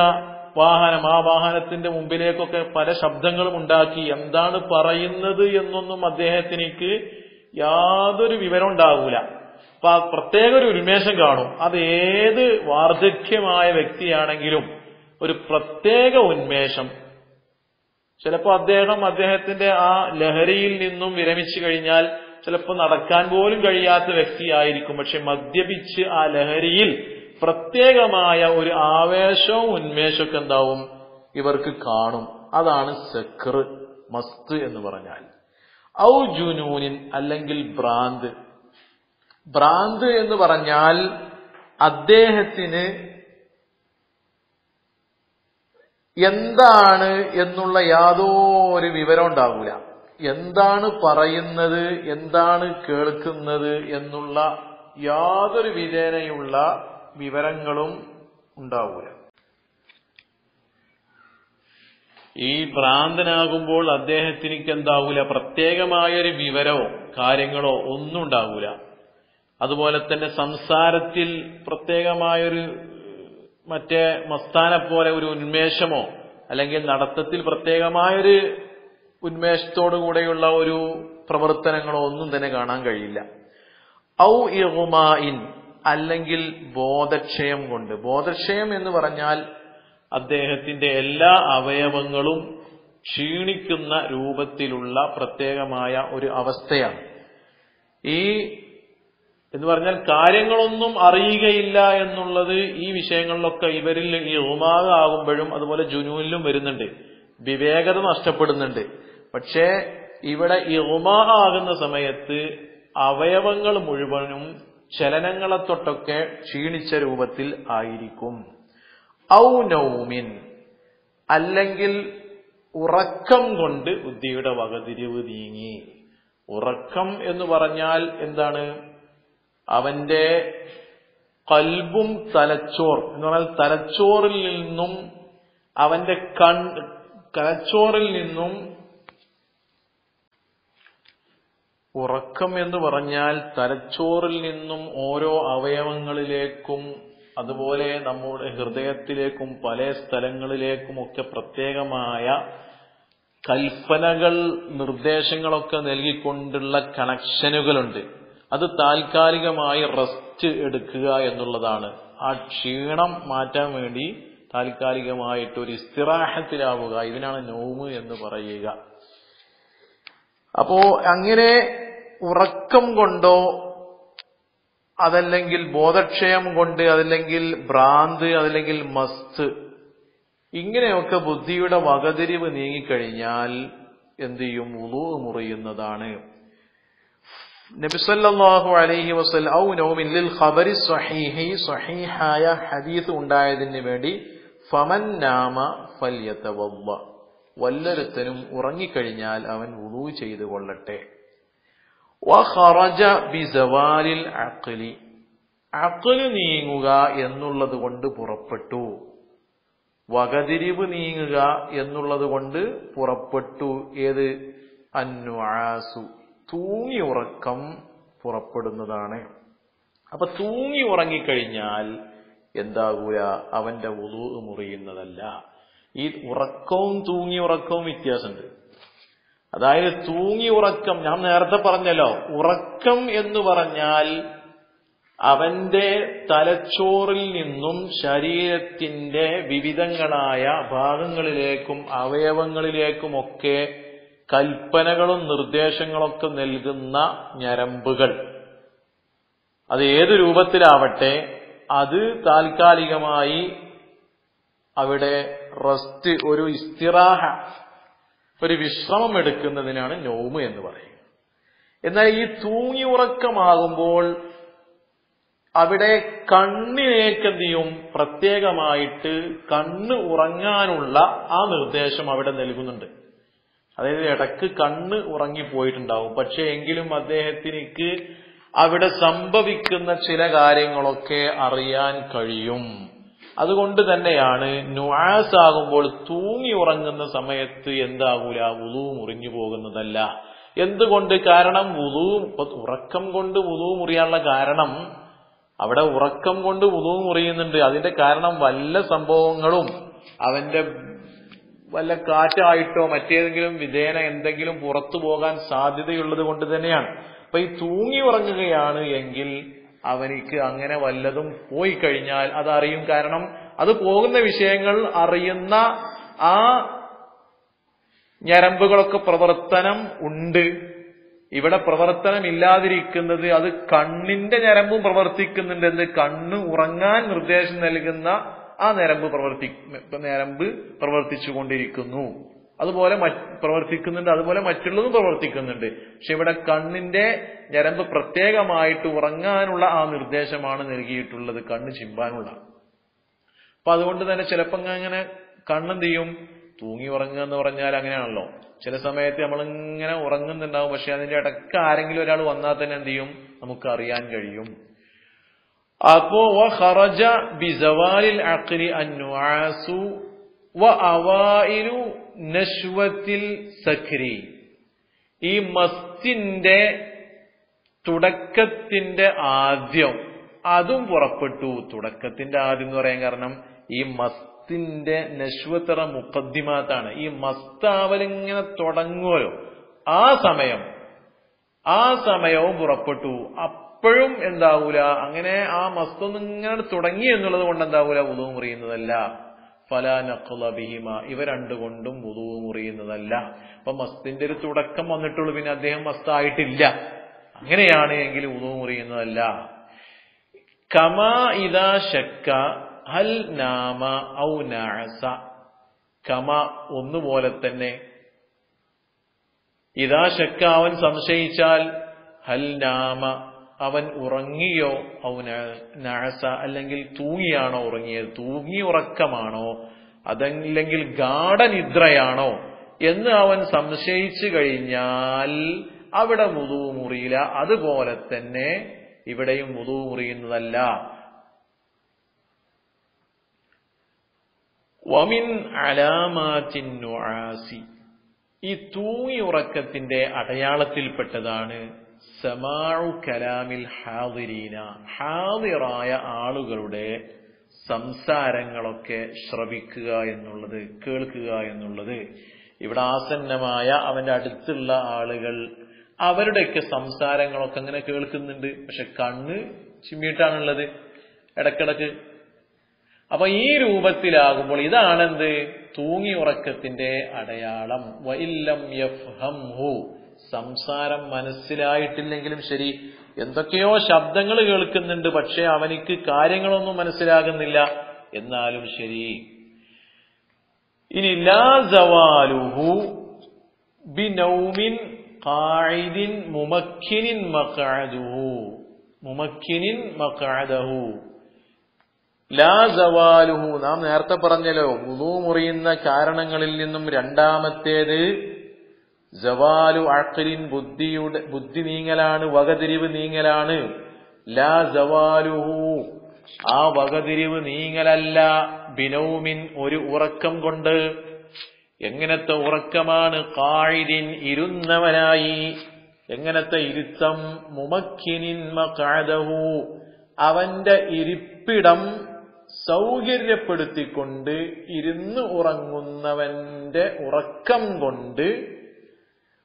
വാഹനം, ആ വാഹനത്തിന്റെ മുമ്പിലേക്കൊക്കെ പല ശബ്ദങ്ങളും ഉണ്ടാക്കി എന്താണ് പറയുന്നത് എന്നൊന്നും അദ്ദേഹത്തിനിക്ക് യാതൊരു വിവരം ഉണ്ടാകൂല. അപ്പൊ ആ പ്രത്യേക ഒരു ഉന്മേഷം കാണും. അത് ഏത് വാർദ്ധക്യമായ വ്യക്തിയാണെങ്കിലും ഒരു പ്രത്യേക ഉന്മേഷം. ചിലപ്പോ അദ്ദേഹത്തിന്റെ ആ ലഹരിയിൽ നിന്നും വിരമിച്ചു കഴിഞ്ഞാൽ ചിലപ്പോൾ നടക്കാൻ പോലും കഴിയാത്ത വ്യക്തിയായിരിക്കും. പക്ഷെ മദ്യപിച്ച് ആ ലഹരിയിൽ പ്രത്യേകമായ ഒരു ആവേശവും ഉന്മേഷമൊക്കെ എന്താവും ഇവർക്ക് കാണും. അതാണ് സക്ർ, മസ്ത് എന്ന് പറഞ്ഞാൽ. ഔ ജുനൂനിൻ, അല്ലെങ്കിൽ ഭ്രാന്ത്. ഭ്രാന്ത് എന്ന് പറഞ്ഞാൽ അദ്ദേഹത്തിന് എന്താണ് എന്നുള്ള യാതൊരു വിവരം ഉണ്ടാകൂല. എന്താണ് പറയുന്നത്, എന്താണ് കേൾക്കുന്നത് എന്നുള്ള യാതൊരു വിധേനയുള്ള വിവരങ്ങളും ഉണ്ടാവൂല. ഈ ഭ്രാന്തനാകുമ്പോൾ അദ്ദേഹത്തിനിക്ക് എന്താവൂല, പ്രത്യേകമായൊരു വിവരമോ കാര്യങ്ങളോ ഒന്നും ഉണ്ടാവൂല. അതുപോലെ തന്നെ സംസാരത്തിൽ പ്രത്യേകമായൊരു മറ്റേ മസ്താനെ പോലെ ഒരു ഉന്മേഷമോ അല്ലെങ്കിൽ നടത്തത്തിൽ പ്രത്യേകമായൊരു ഉന്മേഷത്തോടു കൂടെയുള്ള ഒരു പ്രവർത്തനങ്ങളോ ഒന്നും തന്നെ കാണാൻ കഴിയില്ല. ഔ ഇഗ്മാഇൻ, അല്ലെങ്കിൽ ബോധക്ഷയം കൊണ്ട്. ബോധക്ഷയം എന്ന് പറഞ്ഞാൽ അദ്ദേഹത്തിന്റെ എല്ലാ അവയവങ്ങളും ക്ഷീണിക്കുന്ന രൂപത്തിലുള്ള പ്രത്യേകമായ ഒരു അവസ്ഥയാണ്. ഈ എന്ന് പറഞ്ഞാൽ കാര്യങ്ങളൊന്നും അറിയുകയില്ല എന്നുള്ളത് ഈ വിഷയങ്ങളിലൊക്കെ ഇവരിൽ ഈ ഉമാകാകുമ്പോഴും അതുപോലെ ജുനൂനിലും വരുന്നുണ്ട്. വിവേകത നഷ്ടപ്പെടുന്നുണ്ട്. പക്ഷേ ഇവിടെ ഈ ഉമാ ആകുന്ന സമയത്ത് അവയവങ്ങൾ മുഴുവനും ചലനങ്ങളെ തൊട്ടൊക്കെ ക്ഷീണിച്ച രൂപത്തിൽ ആയിരിക്കും. ഔ നൗമിൻ, അല്ലെങ്കിൽ ഉറക്കം കൊണ്ട് ബുദ്ധിയുടെ വകതിരിവ് നീങ്ങി. ഉറക്കം എന്ന് പറഞ്ഞാൽ എന്താണ്? അവന്റെ കൽബും തലച്ചോർ എന്ന് പറഞ്ഞാൽ തലച്ചോറിൽ നിന്നും അവന്റെ തലച്ചോറിൽ നിന്നും ഉറക്കം എന്ന് പറഞ്ഞാൽ തലച്ചോറിൽ നിന്നും ഓരോ അവയവങ്ങളിലേക്കും അതുപോലെ നമ്മുടെ ഹൃദയത്തിലേക്കും പല സ്ഥലങ്ങളിലേക്കുമൊക്കെ പ്രത്യേകമായ കൽപ്പനകൾ, നിർദ്ദേശങ്ങളൊക്കെ നൽകിക്കൊണ്ടുള്ള കണക്ഷനുകളുണ്ട്. അത് താൽക്കാലികമായി റെസ്റ്റ് എടുക്കുക എന്നുള്ളതാണ്. ആ ക്ഷീണം മാറ്റാൻ വേണ്ടി താൽക്കാലികമായിട്ട് ഒരു ഇസ്തിറാഹത്തിലാവുക, ഇതിനാണ് നൗമ് എന്ന് പറയുക. അപ്പോ അങ്ങനെ ഉറക്കം കൊണ്ടോ അതല്ലെങ്കിൽ ബോധക്ഷയം കൊണ്ട്, അതല്ലെങ്കിൽ ഭ്രാന്ത്, അതല്ലെങ്കിൽ മസ്ത്, ഇങ്ങനെയൊക്കെ ബുദ്ധിയുടെ വകതിരിവ് നീങ്ങിക്കഴിഞ്ഞാൽ എന്ത് ചെയ്യും? വുളൂ മുറിയുന്നതാണ്. നബി സല്ലല്ലാഹു അലൈഹി വസല്ലം ഔ നൗമിൻ ലിൽ ഖബരി സ്വഹീഹി, സ്വഹീഹായ ഹദീസ് ഉണ്ടായതിന് വേണ്ടി ഫമൻ നാമ ഫൽയതവല്ല, വല്ലൊരുത്തനും ഉറങ്ങിക്കഴിഞ്ഞാൽ അവൻ വുളൂ ചെയ്തു കൊള്ളട്ടെ. വഖറജ ബിസവാലിൽ അഖ്ലി, അഖ്ല് നീങ്ങുക എന്നുള്ളത് കൊണ്ട് പുറപ്പെട്ടു. വകതിരിവ് നീങ്ങുക എന്നുള്ളത് കൊണ്ട് പുറപ്പെട്ടു. ഏത്? അന്നുആസു, തൂങ്ങി ഉറക്കം പുറപ്പെടുന്നതാണ്. അപ്പൊ തൂങ്ങി ഉറങ്ങിക്കഴിഞ്ഞാൽ എന്താകൂല? അവന്റെ വുളൂ മുറിയുന്നതല്ല. ഈ ഉറക്കവും തൂങ്ങി ഉറക്കവും വ്യത്യാസമുണ്ട്. അതായത് തൂങ്ങി ഉറക്കം, ഞാൻ നേരത്തെ പറഞ്ഞല്ലോ, ഉറക്കം എന്ന് പറഞ്ഞാൽ അവന്റെ തലച്ചോറിൽ നിന്നും ശരീരത്തിന്റെ വിവിധങ്ങളായ ഭാഗങ്ങളിലേക്കും അവയവങ്ങളിലേക്കുമൊക്കെ കൽപ്പനകളും നിർദ്ദേശങ്ങളൊക്കെ നൽകുന്ന ഞരമ്പുകൾ, അത് ഏത് രൂപത്തിലാവട്ടെ, അത് താൽക്കാലികമായി അവിടെ റെസ്റ്റ്, ഒരു ഇസ്തിറാഹ, ഒരു വിശ്രമം എടുക്കുന്നതിനാണ് നൗമ് എന്ന് പറയുന്നത്. എന്നാൽ ഈ തൂങ്ങി ഉറക്കമാകുമ്പോൾ അവിടെ കണ്ണിലേക്ക് എന്ത് ചെയ്യും? പ്രത്യേകമായിട്ട് കണ്ണ് ഉറങ്ങാനുള്ള ആ നിർദ്ദേശം അവിടെ നൽകുന്നുണ്ട്. അതായത് ഇടക്ക് കണ്ണ് ഉറങ്ങിപ്പോയിട്ടുണ്ടാവും, പക്ഷെ എങ്കിലും അദ്ദേഹത്തിനിക്ക് അവിടെ സംഭവിക്കുന്ന ചില കാര്യങ്ങളൊക്കെ അറിയാൻ കഴിയും. അതുകൊണ്ട് തന്നെയാണ് നുആസ് ആകുമ്പോൾ തൂങ്ങി ഉറങ്ങുന്ന സമയത്ത് എന്താകൂല, വുളു മുറിഞ്ഞു പോകുന്നതല്ല. എന്തുകൊണ്ട്? കാരണം ഉറക്കം കൊണ്ട് വുളു മുറിയാനുള്ള കാരണം, അവിടെ ഉറക്കം കൊണ്ട് വുളു മുറിയുന്നുണ്ട്. അതിന്റെ കാരണം വല്ല സംഭവങ്ങളും അവന്റെ വല്ല കാറ്റായിട്ടോ മറ്റേതെങ്കിലും വിധേന എന്തെങ്കിലും പുറത്തു പോകാൻ സാധ്യതയുള്ളത് കൊണ്ട് തന്നെയാണ്. അപ്പൊ ഈ തൂങ്ങി ഉറങ്ങുകയാണ് എങ്കിൽ അവനിക്ക് അങ്ങനെ വല്ലതും പോയി കഴിഞ്ഞാൽ അതറിയും. കാരണം അത് പോകുന്ന വിഷയങ്ങൾ അറിയുന്ന ആ ഞരമ്പുകളൊക്കെ പ്രവർത്തനം ഉണ്ട്. ഇവിടെ പ്രവർത്തനം ഇല്ലാതിരിക്കുന്നത് അത് കണ്ണിന്റെ ഞരമ്പും പ്രവർത്തിക്കുന്നുണ്ട്. എന്ത്? കണ്ണ് ഉറങ്ങാൻ നിർദ്ദേശം നൽകുന്ന ആ ഞരമ്പ് പ്രവർത്തിച്ചു കൊണ്ടിരിക്കുന്നു. അതുപോലെ പ്രവർത്തിക്കുന്നുണ്ട്, അതുപോലെ മറ്റുള്ളതും പ്രവർത്തിക്കുന്നുണ്ട്. പക്ഷെ ഇവിടെ കണ്ണിന്റെ ഞരമ്പ് പ്രത്യേകമായിട്ട് ഉറങ്ങാനുള്ള ആ നിർദ്ദേശമാണ് നൽകിയിട്ടുള്ളത്, കണ്ണ് ചിമ്പാനുള്ള. അപ്പൊ അതുകൊണ്ട് തന്നെ ചിലപ്പോ അങ്ങനെ കണ്ണെന്ത് ചെയ്യും, തൂങ്ങി ഉറങ്ങുക എന്ന് പറഞ്ഞാൽ അങ്ങനെയാണല്ലോ. ചില സമയത്ത് നമ്മളിങ്ങനെ ഉറങ്ങുന്നുണ്ടാവും, പക്ഷെ അതിന്റെ ഇടയ്ക്ക് ആരെങ്കിലും ഒരാൾ വന്നാൽ തന്നെ എന്ത് ചെയ്യും, നമുക്ക് അറിയാൻ കഴിയും. അപ്പോ വഖറജ ബിസവാലിൽ അഖ്ലി അൻനുആസു വഅവായിലു നശ്വത്തിൽ സക്രി. ഈ മസ്തിന്റെ തുടക്കത്തിന്റെ ആദ്യം അതും പുറപ്പെട്ടു. തുടക്കത്തിന്റെ ആദ്യം എന്ന് പറയാൻ കാരണം ഈ മസ്തിന്റെ നശ്വത്തറ മുഖദ്ദിമാത്താണ്. ഈ മസ്താവലിങ്ങനെ തുടങ്ങുമല്ലോ, ആ സമയവും പുറപ്പെട്ടു. അപ്പോഴും എന്താവൂല, അങ്ങനെ ആ മസ്തൊന്നും ഇങ്ങനെ തുടങ്ങി എന്നുള്ളത് കൊണ്ട് എന്താവൂല, വുളു മുറിയുന്നതല്ല. ഫലാ നഖ്ള ബിഹിമ, ഇവ രണ്ടുകൊണ്ടും വുളു മുറിയുന്നതല്ല. അപ്പൊ മസ്തിന്റെ ഒരു തുടക്കം വന്നിട്ടുള്ളൂ, പിന്നെ അദ്ദേഹം മസ്തായിട്ടില്ല. അങ്ങനെയാണ് എങ്കിൽ വുളു മുറിയുന്നതല്ല. കമാ ഇദാ ശക്ക ഹൽ നാമ ഔ നഅസ. കമ ഒന്നുപോലെ തന്നെ, ഇദാ ശക്ക അവൻ സംശയിച്ചാൽ, ഹൽ നാമ അവൻ ഉറങ്ങിയോ, ഔ നഅസ അല്ലെങ്കിൽ തൂങ്ങിയാണോ ഉറങ്ങിയത്, തൂങ്ങി ഉറക്കമാണോ അതല്ലെങ്കിൽ ഗാഢനിദ്രയാണോ എന്ന് അവൻ സംശയിച്ചു കഴിഞ്ഞാൽ അവിടെ വുളു മുറിയില്ല. അതുപോലെ തന്നെ ഇവിടെയും വുളു മുറിയുന്നതല്ല. വമിൻ അലാമാത്തിൻ നുആസി, ഈ തൂങ്ങി ഉറക്കത്തിന്റെ അടയാളത്തിൽപ്പെട്ടതാണ് സമാഉ കലാമിൽ ഹാദിരീന, ഹാദിറായ ആളുകളുടെ സംസാരങ്ങളൊക്കെ ശ്രവിക്കുക എന്നുള്ളത്, കേൾക്കുക എന്നുള്ളത്. ഇവിടെ ആസന്നമായ അവന്റെ അടുത്തുള്ള ആളുകൾ അവരുടെയൊക്കെ സംസാരങ്ങളൊക്കെ അങ്ങനെ കേൾക്കുന്നുണ്ട്, പക്ഷെ കണ്ണ് ചിമ്മിയിട്ടാണുള്ളത് ഇടക്കിടക്ക്. അപ്പൊ ഈ രൂപത്തിലാകുമ്പോൾ ഇതാണെന്ത്, തൂങ്ങി ഉറക്കത്തിന്റെ അടയാളം. വഇല്ലം യഫ്ഹംഹു, സംസാരം മനസ്സിലായിട്ടില്ലെങ്കിലും ശരി, എന്തൊക്കെയോ ശബ്ദങ്ങൾ കേൾക്കുന്നുണ്ട്, പക്ഷെ അവനിക്ക് കാര്യങ്ങളൊന്നും മനസ്സിലാകുന്നില്ല, എന്നാലും ശരി. ഇനി ലാ സവാലുഹു ബിനൗമിൻ ഖാഇദിൻ മുമക്കിനിൻ മഖഅദഹു. ലാ സവാലുഹു, നാം നേരത്തെ പറഞ്ഞല്ലോ വുളു മുറിയുന്ന കാരണങ്ങളിൽ നിന്നും രണ്ടാമത്തേത് സവാലു അഖ്ലിൻ, ബുദ്ധി നീങ്ങലാണ്, വകതിരിവ് നീങ്ങലാണ്. ലാ സവാലുഹു, ആ വകതിരിവ് നീങ്ങലല്ല, ബിനൗമിൻ ഒരു ഉറക്കം കൊണ്ട്. എങ്ങനത്തെ ഉറക്കമാണ്? ഖാഇദിൻ ഇരുന്നവനായി. എങ്ങനത്തെ ഇരുത്തം? മുമക്കിനിൻ മഖഅദഹു, അവന്റെ ഇരിപ്പിടം സൗകര്യപ്പെടുത്തിക്കൊണ്ട് ഇരുന്ന് ഉറങ്ങുന്നവന്റെ ഉറക്കം കൊണ്ട്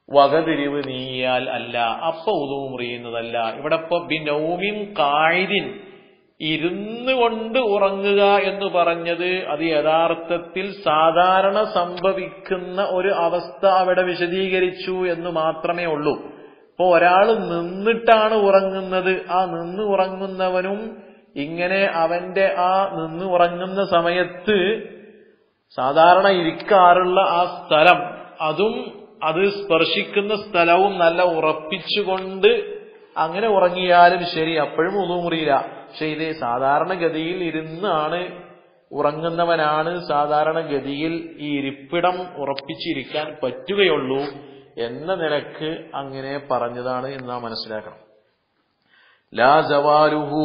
വകതിരിവ് നീങ്ങിയാൽ അല്ല, അപ്പൊ വുളു മുറിയുന്നതല്ല. ഇവിടെ ഇപ്പൊ ബിനൗമിൻ ഖാഇദിൻ, ഇരുന്നു കൊണ്ട് ഉറങ്ങുക എന്ന് പറഞ്ഞത് അത് യഥാർത്ഥത്തിൽ സാധാരണ സംഭവിക്കുന്ന ഒരു അവസ്ഥ അവിടെ വിശദീകരിച്ചു എന്ന് മാത്രമേ ഉള്ളൂ. ഇപ്പൊ ഒരാള് നിന്നിട്ടാണ് ഉറങ്ങുന്നത്, ആ നിന്ന് ഉറങ്ങുന്നവനും ഇങ്ങനെ അവന്റെ ആ നിന്ന് ഉറങ്ങുന്ന സമയത്ത് സാധാരണ ഇരിക്കാറുള്ള ആ സ്ഥലം, അതും അത് സ്പർശിക്കുന്ന സ്ഥലവും നല്ല ഉറപ്പിച്ചുകൊണ്ട് അങ്ങനെ ഉറങ്ങിയാലും ശരി, അപ്പോഴും വുളു മുറിയില്ല. പക്ഷെ ഇത് സാധാരണഗതിയിൽ ഇരുന്നാണ് ഉറങ്ങുന്നവനാണ് സാധാരണഗതിയിൽ ഈ ഇരിപ്പിടം ഉറപ്പിച്ചിരിക്കാൻ പറ്റുകയുള്ളൂ എന്ന നിലക്ക് അങ്ങനെ പറഞ്ഞതാണ് എന്ന് നാം മനസ്സിലാക്കണം. ലാ സവാലുഹു,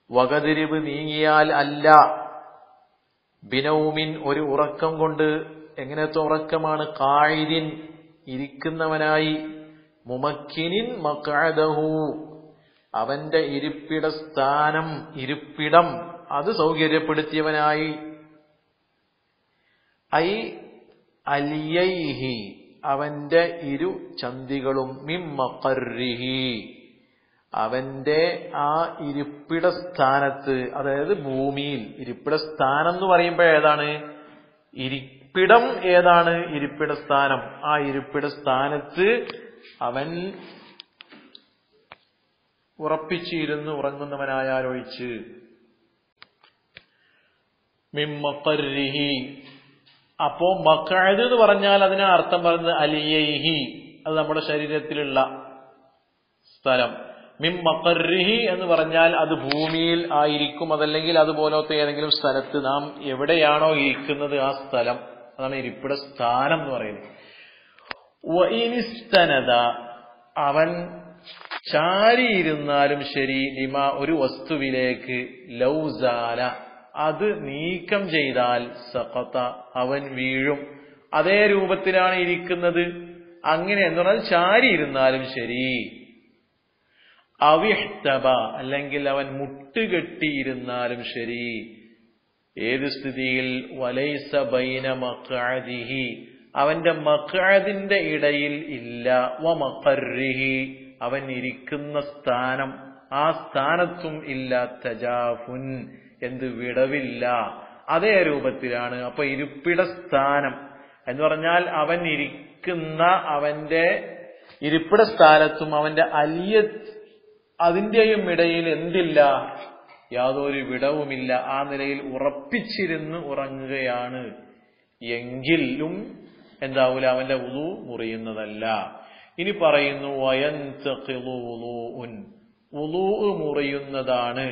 വകതിരിവ് നീങ്ങിയാൽ അല്ല, ബിനൗമിൻ ഒരു ഉറക്കം കൊണ്ട്. എങ്ങനത്തെ ഉറക്കമാണ്? ഖായിദിൻ ഇരിക്കുന്നവനായി, മുമക്കിനിൻ മഖഅദഹു അവന്റെ ഇരിപ്പിട ഇരിപ്പിടം അത് സൗകര്യപ്പെടുത്തിയവനായി, ഐ അലിയൈഹി അവന്റെ ഇരു ചന്തികളും, മിമ്മഖർരിഹി അവന്റെ ആ ഇരിപ്പിട സ്ഥാനത്ത്, അതായത് ഭൂമിയിൽ. ഇരിപ്പിട സ്ഥാനം എന്ന് പറയുമ്പോൾ ഏതാണ്? ഇരിപ്പിടം ഏതാണ്? ഇരിപ്പിട സ്ഥാനം. ആ ഇരിപ്പിട സ്ഥാനത്ത് അവൻ ഉറപ്പിച്ചിരുന്ന് ഉറങ്ങുന്നവനായാലൊഴിച്ച്. മിമ്മഖർരിഹി. അപ്പോ മഖഅദ് എന്ന് പറഞ്ഞാൽ അതിന് അർത്ഥം പറയുന്നത് അലിയൈഹി, അത് നമ്മുടെ ശരീരത്തിലുള്ള സ്ഥലം. മിമ്മഖർരിഹി എന്ന് പറഞ്ഞാൽ അത് ഭൂമിയിൽ ആയിരിക്കും, അതല്ലെങ്കിൽ അതുപോലത്തെ ഏതെങ്കിലും സ്ഥലത്ത് നാം എവിടെയാണോ ഇരിക്കുന്നത് ആ സ്ഥലം, അതാണ് ഇരിപ്പിട സ്ഥാനം എന്ന് പറയുന്നത്. വഇനിസ്തനദ അവൻ ചാരിയിരുന്നാലും ശരി, ലിമ ഒരു വസ്തുവിലേക്ക്, ലൗസാല അത് നീക്കം ചെയ്താൽ, സഖത അവൻ വീഴും. അതേ രൂപത്തിലാണ് ഇരിക്കുന്നത്, അങ്ങനെ എന്ന് പറഞ്ഞാൽ ചാരിയിരുന്നാലും ശരി. അവിഹ്തബ അല്ലെങ്കിൽ അവൻ മുട്ടുകെട്ടിയിരുന്നാലും ശരി. ഏത് സ്ഥിതിയിൽ? വലൈസ ബൈന മഖഅദിഹി അവന്റെ മഖഅദിന്റെ ഇടയിൽ ഇല്ല, വമഖർരിഹി അവൻ ഇരിക്കുന്ന സ്ഥാനം ആ സ്ഥാനത്തും ഇല്ല, തജാഫുൻ എന്ത് വിടവില്ല, അതേ രൂപത്തിലാണ്. അപ്പൊ ഇരിപ്പിട സ്ഥാനം എന്ന് പറഞ്ഞാൽ അവൻ ഇരിക്കുന്ന അവന്റെ ഇരിപ്പിട സ്ഥാനത്തും അവന്റെ അലിയത്ത് അതിന്റെയും ഇടയിൽ എന്തില്ല? യാതൊരു വിടവുമില്ല. ആ നിലയിൽ ഉറപ്പിച്ചിരുന്ന് ഉറങ്ങുകയാണ് എങ്കിലും എന്താവൂല? അവന്റെ വുളു മുറിയുന്നതല്ല. ഇനി പറയുന്നു വയന്തഖിളു വുളൂഉൻ വുളൂ മുറിയുന്നതാണ്.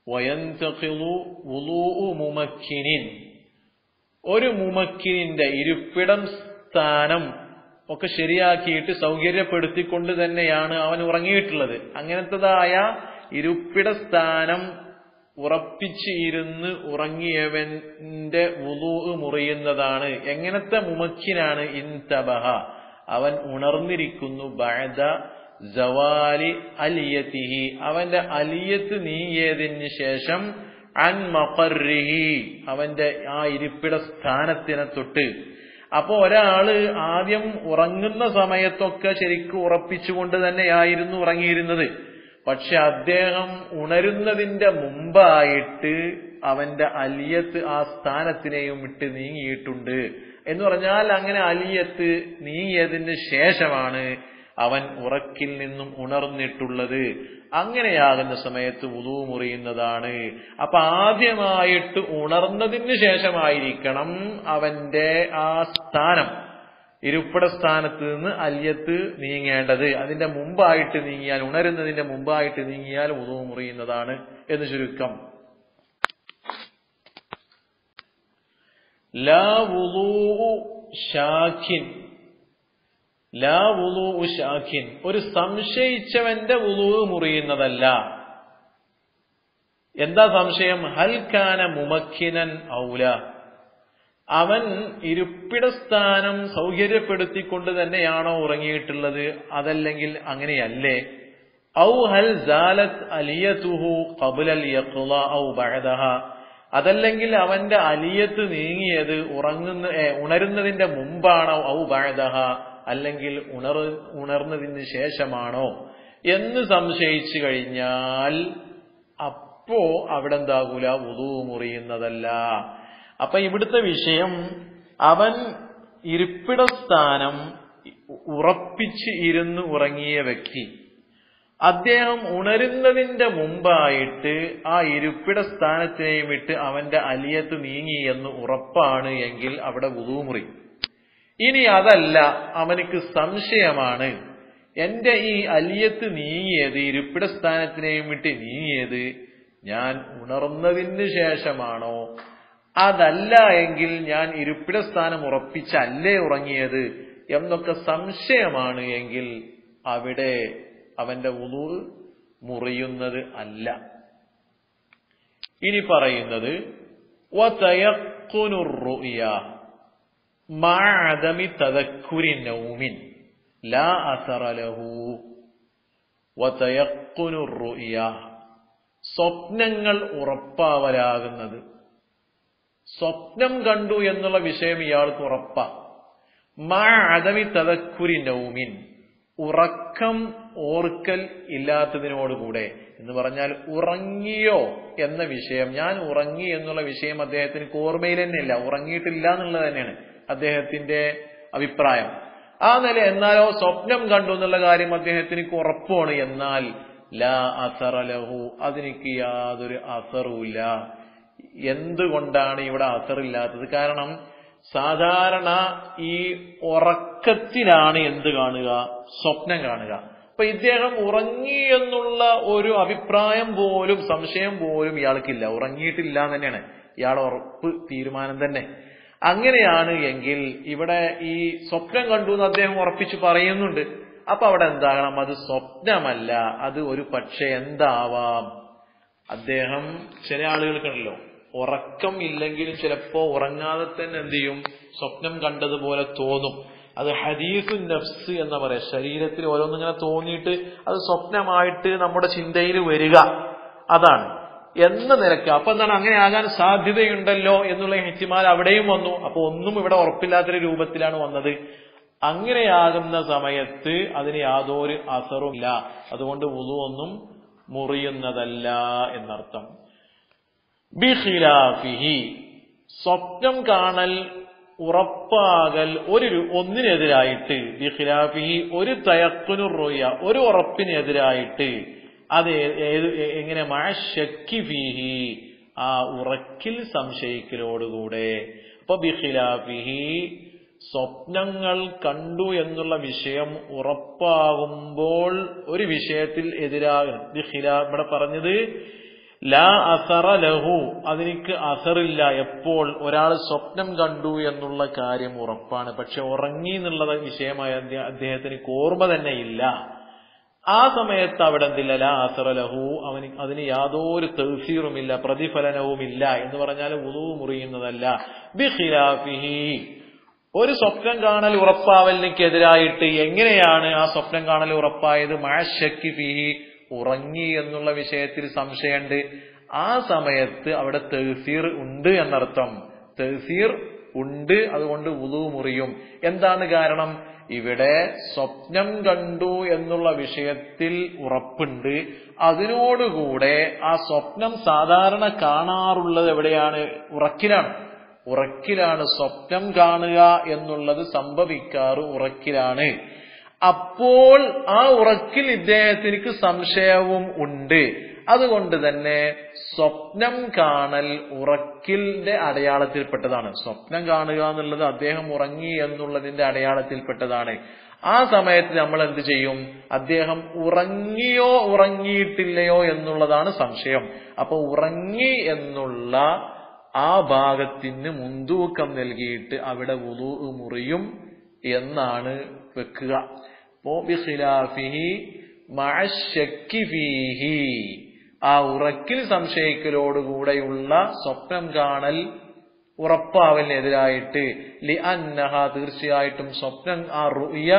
വയന്തഖിളു വുളൂഉ മുമക്കിനിൻ ഒരു മുമക്കിനിന്റെ ഇരിപ്പിടം സ്ഥാനം ഒക്കെ ശരിയാക്കിയിട്ട് സൗകര്യപ്പെടുത്തിക്കൊണ്ട് തന്നെയാണ് അവൻ ഉറങ്ങിയിട്ടുള്ളത്. അങ്ങനത്തതായ ഇരിപ്പിട സ്ഥാനം ഉറപ്പിച്ച് ഇരുന്ന് ഉറങ്ങിയവന്റെ വുളൂ മുറിയുന്നതാണ്. എങ്ങനത്തെ മുമക്കിനാണ്? ഇൻതബഹ അവൻ ഉണർന്നിരിക്കുന്നു, ബഅദ സവാലി അലിയതിഹി അവന്റെ അലിയത്ത് നീങ്ങിയതിന് ശേഷം, അൻ മഖർരിഹി അവന്റെ ആ ഇരിപ്പിട സ്ഥാനത്തിനെ തൊട്ട്. അപ്പോ ഒരാള് ആദ്യം ഉറങ്ങുന്ന സമയത്തൊക്കെ ശരിക്കും ഉറപ്പിച്ചുകൊണ്ട് തന്നെയായിരുന്നു ഉറങ്ങിയിരുന്നത്. പക്ഷെ അദ്ദേഹം ഉണരുന്നതിന്റെ മുമ്പായിട്ട് അവന്റെ അലിയത്ത് ആ സ്ഥാനത്തിനെയും വിട്ട് നീങ്ങിയിട്ടുണ്ട് എന്ന് പറഞ്ഞാൽ, അങ്ങനെ അലിയത്ത് നീങ്ങിയതിന് ശേഷമാണ് അവൻ ഉറക്കിൽ നിന്നും ഉണർന്നിട്ടുള്ളത്. അങ്ങനെയാകുന്ന സമയത്ത് വുളൂ മുറിയുന്നതാണ്. അപ്പൊ ആദ്യമായിട്ട് ഉണർന്നതിന് ശേഷമായിരിക്കണം അവന്റെ ആ സ്ഥാനം, ഇരിപ്പിട സ്ഥാനത്ത് നിന്ന് അലിയത്ത് നീങ്ങേണ്ടത്. അതിന്റെ മുമ്പായിട്ട് നീങ്ങിയാൽ, ഉണരുന്നതിന്റെ മുമ്പായിട്ട് നീങ്ങിയാൽ വുളൂ മുറിയുന്നതാണ് എന്ന് ചുരുക്കം. ലാ വുളൂഉ ശാക്കിൻ ലാ വുളൂഉ ശാക്കിൻ ഒരു സംശയിച്ചവന്റെ വുളൂ മുറിയുന്നതല്ല. എന്താ സംശയം? ഹൽ കാന മുമക്കിനൻ ഔല അവൻ ഇരിപ്പിട സ്ഥാനം സൗകര്യപ്പെടുത്തിക്കൊണ്ട് തന്നെയാണോ ഉറങ്ങിയിട്ടുള്ളത്, അതല്ലെങ്കിൽ അങ്ങനെയല്ലേ? ഔ ഹൽ സാലത് അലിയതുഹു ഖബ്ലൽ യഖ്ള ഔ ബഅദഹ അതല്ലെങ്കിൽ അവന്റെ അലിയത്ത് നീങ്ങിയത് ഉണരുന്നതിന്റെ മുമ്പാണോ, ഔ ബഅദഹ അല്ലെങ്കിൽ ഉണർന്നതിന് ശേഷമാണോ എന്ന് സംശയിച്ചു കഴിഞ്ഞാൽ അപ്പോ അവിടെ എന്താകൂല? വുളൂ മുറിയുന്നതല്ല. അപ്പൊ ഇവിടുത്തെ വിഷയം, അവൻ ഇരിപ്പിട സ്ഥാനം ഉറപ്പിച്ച് ഇരുന്ന് ഉറങ്ങിയ വ്യക്തി, അദ്ദേഹം ഉണരുന്നതിന്റെ മുമ്പായിട്ട് ആ ഇരിപ്പിട സ്ഥാനത്തിനെയും വിട്ട് അവന്റെ അലിയത്ത് നീങ്ങി എന്ന് ഉറപ്പാണ് എങ്കിൽ അവിടെ വുളൂ മുറി. ഇനി അതല്ല, അവനക്ക് സംശയമാണ്, എന്റെ ഈ അലിയത്ത് നീങ്ങിയത്, ഇരിപ്പിട സ്ഥാനത്തിനെയും വിട്ട് നീങ്ങിയത് ഞാൻ ഉണർന്നതിന് ശേഷമാണോ, അതല്ല എങ്കിൽ ഞാൻ ഇരിപ്പിട സ്ഥാനം ഉറപ്പിച്ചല്ലേ ഉറങ്ങിയത് എന്നൊക്കെ സംശയമാണ് എങ്കിൽ അവിടെ അവന്റെ വുളു മുറിയുന്നത് അല്ല. ഇനി പറയുന്നത് വതയഖ്ഖുനുർ റുഅ്യ മഅ അദമി തദക്കുരി നൗമിൻ ലാ അസറ ലഹു. വതയഖ്ഖുനുർ റുഅ്യ സ്വപ്നങ്ങൾ ഉറപ്പാവലാകുന്നത്. സ്വപ്നം കണ്ടു എന്നുള്ള വിഷയം ഇയാൾക്ക് ഉറപ്പാ. മഅ അദമി തദക്കുരി നൗമിൻ ഉറക്കം ഓർക്കൽ ഇല്ലാത്തതിനോടുകൂടെ എന്ന് പറഞ്ഞാൽ ഉറങ്ങിയോ എന്ന വിഷയം, ഞാൻ ഉറങ്ങി എന്നുള്ള വിഷയം അദ്ദേഹത്തിന് ഓർമ്മയിൽ തന്നെയില്ല, ഉറങ്ങിയിട്ടില്ല എന്നുള്ളത് തന്നെയാണ് അദ്ദേഹത്തിന്റെ അഭിപ്രായം. ആ നില എന്നാലോ സ്വപ്നം കണ്ടു എന്നുള്ള കാര്യം അദ്ദേഹത്തിന് ഉറപ്പാണ്. എന്നാൽ ലാ അസറ ലഹു അതിനിക്ക് യാതൊരു അസറുമില്ല. എന്തുകൊണ്ടാണ് ഇവിടെ അസറില്ലാത്തത്? കാരണം സാധാരണ ഈ ഉറക്കത്തിലാണ് എന്ത് കാണുക? സ്വപ്നം കാണുക. അപ്പൊ ഇദ്ദേഹം ഉറങ്ങി എന്നുള്ള ഒരു അഭിപ്രായം പോലും സംശയം പോലും ഇയാൾക്കില്ല, ഉറങ്ങിയിട്ടില്ല എന്ന് തന്നെയാണ് ഇയാളുടെ ഉറപ്പ് തീരുമാനം തന്നെ. അങ്ങനെയാണ് എങ്കിൽ ഇവിടെ ഈ സ്വപ്നം കണ്ടു എന്ന് അദ്ദേഹം ഉറപ്പിച്ച് പറയുന്നുണ്ട്. അപ്പൊ അവിടെ എന്താകണം? അത് സ്വപ്നമല്ല, അത് ഒരു പക്ഷെ എന്താവാം, അദ്ദേഹം ചില ആളുകൾക്കുണ്ടല്ലോ ഉറക്കം ഇല്ലെങ്കിലും ചിലപ്പോ ഉറങ്ങാതെ തന്നെ എന്ത് ചെയ്യും, സ്വപ്നം കണ്ടതുപോലെ തോന്നും. അത് ഹദീസുൻ നഫ്സ് എന്ന് പറയാം. ശരീരത്തിൽ ഓരോന്നിങ്ങനെ തോന്നിയിട്ട് അത് സ്വപ്നമായിട്ട് നമ്മുടെ ചിന്തയിൽ വരിക, അതാണ് എന്ന നിലക്ക്. അപ്പൊ എന്താണ്, അങ്ങനെ ആകാൻ സാധ്യതയുണ്ടല്ലോ എന്നുള്ള ഇഹ്തിമാൽ അവിടെയും വന്നു. അപ്പൊ ഒന്നും ഇവിടെ ഉറപ്പില്ലാത്തൊരു രൂപത്തിലാണ് വന്നത്. അങ്ങനെയാകുന്ന സമയത്ത് അതിന് യാതൊരു അസറും ഇല്ല. അതുകൊണ്ട് വുളു ഒന്നും മുറിയുന്നതല്ല എന്നർത്ഥം. ബിഖിലാഫിഹി സ്വപ്നം കാണൽ ഉറപ്പാകൽ ഒന്നിനെതിരായിട്ട്, ബിഖിലാഫിഹി ഒരു തയഖ്ഖുനുർ റുഅ്യ ഒരു ഉറപ്പിനെതിരായിട്ട്, അത് എങ്ങനെ മഅശക്കി ഫീഹി ആ ഉറക്കിൽ സംശയിക്കലോടുകൂടെ. അപ്പൊ ബിഖിലാഫിഹി സ്വപ്നങ്ങൾ കണ്ടു എന്നുള്ള വിഷയം ഉറപ്പാകുമ്പോൾ ഒരു വിഷയത്തിൽ എതിരാകും. ഇവിടെ പറഞ്ഞത് ലാ അസറ ലഹു അതിനിക്ക് അസറില്ല. എപ്പോൾ ഒരാൾ സ്വപ്നം കണ്ടു എന്നുള്ള കാര്യം ഉറപ്പാണ്, പക്ഷെ ഉറങ്ങി എന്നുള്ള വിഷയമായ അദ്ദേഹത്തിന് ഓർമ്മ തന്നെ ഇല്ല. ആ സമയത്ത് അവിടെ എന്തില്ല, ലാ അസറ ലഹു അതിന് യാതൊരു തൗസീറുമില്ല, പ്രതിഫലനവുമില്ല എന്ന് പറഞ്ഞാൽ വുളു മുറിയുന്നതല്ല. ബിഖിലാഫിഹി ഒരു സ്വപ്നം കാണൽ ഉറപ്പാവലിനെതിരായിട്ട് എങ്ങനെയാണ് ആ സ്വപ്നം കാണൽ ഉറപ്പായത്? മഅശക്കി ഫീഹി ഉറങ്ങി എന്നുള്ള വിഷയത്തിൽ സംശയമുണ്ട്. ആ സമയത്ത് അവിടെ തൗസീർ ഉണ്ട് എന്നർത്ഥം. തൗസീർ ഉണ്ട്, അതുകൊണ്ട് വുളു മുറിയും. എന്താണ് കാരണം? ഇവിടെ സ്വപ്നം കണ്ടു എന്നുള്ള വിഷയത്തിൽ ഉറപ്പുണ്ട്. അതിനോടുകൂടെ ആ സ്വപ്നം സാധാരണ കാണാറുള്ളത് എവിടെയാണ്? ഉറക്കിലാണ്. ഉറക്കിലാണ് സ്വപ്നം കാണുക എന്നുള്ളത് സംഭവിക്കാറ് ഉറക്കിലാണ്. അപ്പോൾ ആ ഉറക്കിൽ ഇദ്ദേഹത്തിനക്ക് സംശയവും ഉണ്ട്. അതുകൊണ്ട് തന്നെ സ്വപ്നം കാണൽ ഉറക്കിന്റെ അടയാളത്തിൽപ്പെട്ടതാണ്. സ്വപ്നം കാണുക എന്നുള്ളത് അദ്ദേഹം ഉറങ്ങി എന്നുള്ളതിന്റെ അടയാളത്തിൽപ്പെട്ടതാണ്. ആ സമയത്ത് നമ്മൾ എന്ത് ചെയ്യും? അദ്ദേഹം ഉറങ്ങിയോ ഉറങ്ങിയിട്ടില്ലയോ എന്നുള്ളതാണ് സംശയം. അപ്പൊ ഉറങ്ങി എന്നുള്ള ആ ഭാഗത്തിന് മുൻതൂക്കം നൽകിയിട്ട് അവിടെ വുളു മുറിയും എന്നാണ് വെക്കുക. ബിഖിലാഫിഹി മഅശക്കി ഫീഹി ആ ഉറക്കിൽ സംശയിക്കലോടുകൂടെയുള്ള സ്വപ്നം കാണൽ ഉറപ്പാവലിനെതിരായിട്ട് ലിഅന്നഹ തീർച്ചയായിട്ടും സ്വപ്നം ആ റുഅ്യ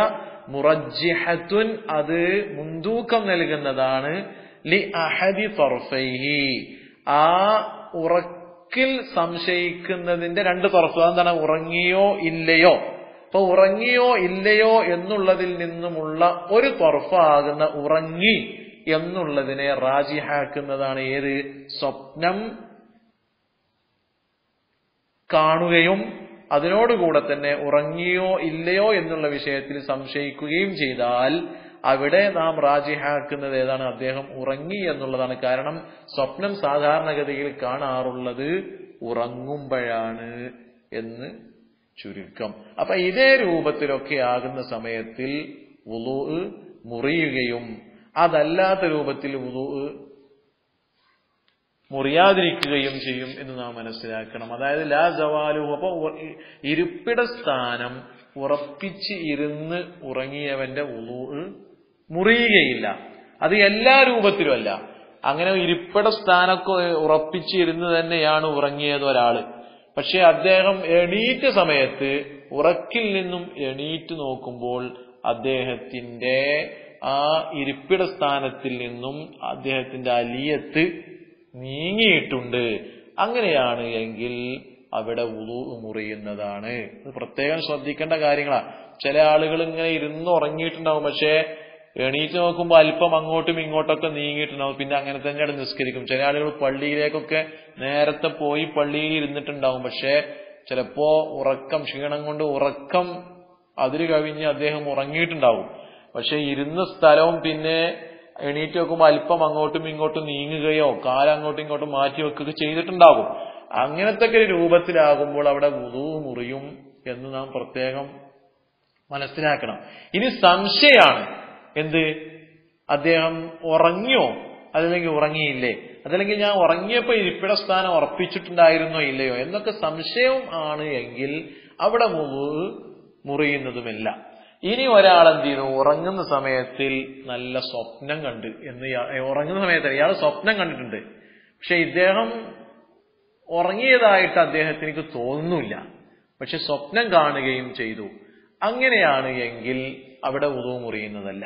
മുറജ്ജിഹത്തുൻ അത് മുൻതൂക്കം നൽകുന്നതാണ് ലി അഹദി തർഫൈഹി ആ ഉറക്കിൽ സംശയിക്കുന്നതിന്റെ രണ്ട് തർഫ്. എന്താണ്? ഉറങ്ങിയോ ഇല്ലയോ. അപ്പൊ ഉറങ്ങിയോ ഇല്ലയോ എന്നുള്ളതിൽ നിന്നുമുള്ള ഒരു തർഫാകുന്ന ഉറങ്ങി എന്നുള്ളതിനെ റാജിഹാക്കുന്നതാണ് ഏത്? സ്വപ്നം കാണുകയും അതിനോടുകൂടെ തന്നെ ഉറങ്ങിയോ ഇല്ലയോ എന്നുള്ള വിഷയത്തിൽ സംശയിക്കുകയും ചെയ്താൽ അവിടെ നാം റാജിഹാക്കുന്നത് ഏതാണ്? അദ്ദേഹം ഉറങ്ങി എന്നുള്ളതാണ്. കാരണം സ്വപ്നം സാധാരണഗതിയിൽ കാണാറുള്ളത് ഉറങ്ങുമ്പോഴാണ് എന്ന് ചുരുക്കം. അപ്പൊ ഇതേ രൂപത്തിലൊക്കെ ആകുന്ന സമയത്തിൽ വുളൂ മുറിയുകയും അതല്ലാത്ത രൂപത്തിൽ വുളൂ മുറിയാതിരിക്കുകയും ചെയ്യും എന്ന് നാം മനസ്സിലാക്കണം. അതായത് ലാ സവാലു. അപ്പൊ ഇരിപ്പിട സ്ഥാനം ഉറപ്പിച്ച് ഇരുന്ന് ഉറങ്ങിയവന്റെ വുളൂ മുറിയുകയില്ല. അത് എല്ലാ രൂപത്തിലും അല്ല. അങ്ങനെ ഇരിപ്പിട സ്ഥാനമൊക്കെ ഉറപ്പിച്ചിരുന്ന് തന്നെയാണ് ഉറങ്ങിയത് ഒരാള്. പക്ഷെ അദ്ദേഹം എണീറ്റ സമയത്ത് ഉറക്കിൽ നിന്നും എണീറ്റ് നോക്കുമ്പോൾ അദ്ദേഹത്തിന്റെ ആ ഇരിപ്പിട സ്ഥാനത്തിൽ നിന്നും അദ്ദേഹത്തിന്റെ അലിയത്ത് നീങ്ങിയിട്ടുണ്ട്. അങ്ങനെയാണ് എങ്കിൽ അവിടെ വുളു മുറിയുന്നതാണ്. ഇത് പ്രത്യേകം ശ്രദ്ധിക്കേണ്ട കാര്യങ്ങളാണ്. ചില ആളുകൾ ഇങ്ങനെ ഇരുന്ന് ഉറങ്ങിയിട്ടുണ്ടാവും, പക്ഷേ എണീറ്റ് നോക്കുമ്പോൾ അല്പം അങ്ങോട്ടും ഇങ്ങോട്ടൊക്കെ നീങ്ങിയിട്ടുണ്ടാവും. പിന്നെ അങ്ങനെ തന്നെയാണ് നിസ്കരിക്കും. ചില ആളുകൾ പള്ളിയിലേക്കൊക്കെ നേരത്തെ പോയി പള്ളിയിൽ ഇരുന്നിട്ടുണ്ടാവും, പക്ഷെ ചിലപ്പോ ക്ഷീണം കൊണ്ട് ഉറക്കം അതിര് കവിഞ്ഞ് അദ്ദേഹം ഉറങ്ങിയിട്ടുണ്ടാവും. പക്ഷെ ഇരുന്ന സ്ഥലവും പിന്നെ എണീറ്റ് നോക്കുമ്പോൾ അല്പം അങ്ങോട്ടും ഇങ്ങോട്ടും നീങ്ങുകയോ കാലങ്ങോട്ടും ഇങ്ങോട്ടും മാറ്റി വെക്കുകയോ ചെയ്തിട്ടുണ്ടാകും. അങ്ങനത്തെ ഒരു രൂപത്തിലാകുമ്പോൾ അവിടെ വുളു മുറിയും എന്ന് നാം പ്രത്യേകം മനസ്സിലാക്കണം. ഇനി സംശയമാണ്, എന്ത്, അദ്ദേഹം ഉറങ്ങിയോ അതല്ലെങ്കിൽ ഉറങ്ങിയില്ലേ, അതല്ലെങ്കിൽ ഞാൻ ഉറങ്ങിയപ്പോ ഇരിപ്പിട സ്ഥാനം ഉറപ്പിച്ചിട്ടുണ്ടായിരുന്നോ ഇല്ലയോ എന്നൊക്കെ സംശയം ആണ് എങ്കിൽ അവിടെ വുളു മുറിയുന്നതുമില്ല. ഇനി ഒരാൾ എന്ത് ചെയ്യുന്നു, ഉറങ്ങുന്ന സമയത്തിൽ നല്ല സ്വപ്നം കണ്ട് ഉറങ്ങുന്ന സമയത്ത് ഇയാൾ സ്വപ്നം കണ്ടിട്ടുണ്ട്, പക്ഷെ ഇദ്ദേഹം ഉറങ്ങിയതായിട്ട് അദ്ദേഹത്തിന് തോന്നുന്നില്ല, പക്ഷെ സ്വപ്നം കാണുകയും ചെയ്തു. അങ്ങനെയാണ് എങ്കിൽ അവിടെ വുളു മുറിയുന്നതല്ല.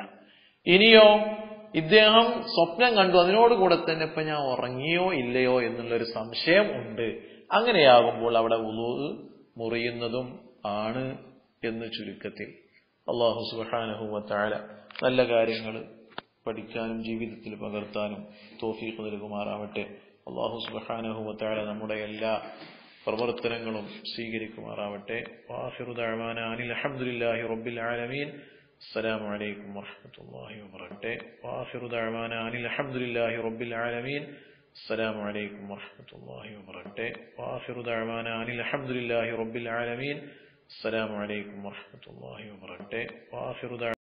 ഇനിയോ ഇദ്ദേഹം സ്വപ്നം കണ്ടു, അതിനോടുകൂടെ തന്നെ ഇപ്പൊ ഞാൻ ഉറങ്ങിയോ ഇല്ലയോ എന്നുള്ളൊരു സംശയം ഉണ്ട്. അങ്ങനെയാകുമ്പോൾ അവിടെ വുളു മുറിയുന്നതും ആണ് എന്ന് ചുരുക്കത്തിൽ. അല്ലാഹു സുബ്ഹാനഹു വ തആല നല്ല കാര്യങ്ങൾ പഠിക്കാനും ജീവിതത്തിൽ പകർത്താനും തൗഫീഖ് നൽകുമാറാവട്ടെ. അല്ലാഹു സുബ്ഹാനഹു വ തആല നമ്മുടെ എല്ലാ പ്രവർത്തനങ്ങളും സ്വീകരിക്കുമാറാവട്ടെ. വാഖിറു ദഅവാനാ അനിൽ ഹംദുലില്ലാഹി റബ്ബിൽ ആലമീൻ. അസ്സലാമു അലൈക്കും വറഹ്മത്തുള്ളാഹി വബറകാതുഹു. വാഖിറു ദഅവാനാ അനിൽ ഹംദുലില്ലാഹി റബ്ബിൽ ആലമീൻ. അസ്സലാമു അലൈക്കും വറഹ്മത്തുള്ളാഹി വബറകാതുഹു. വാഖിറു ദഅവാനാ അനിൽ ഹംദുലില്ലാഹി റബ്ബിൽ ആലമീൻ. السلام عليكم ورحمة الله وبركاته. وآخر دعوانا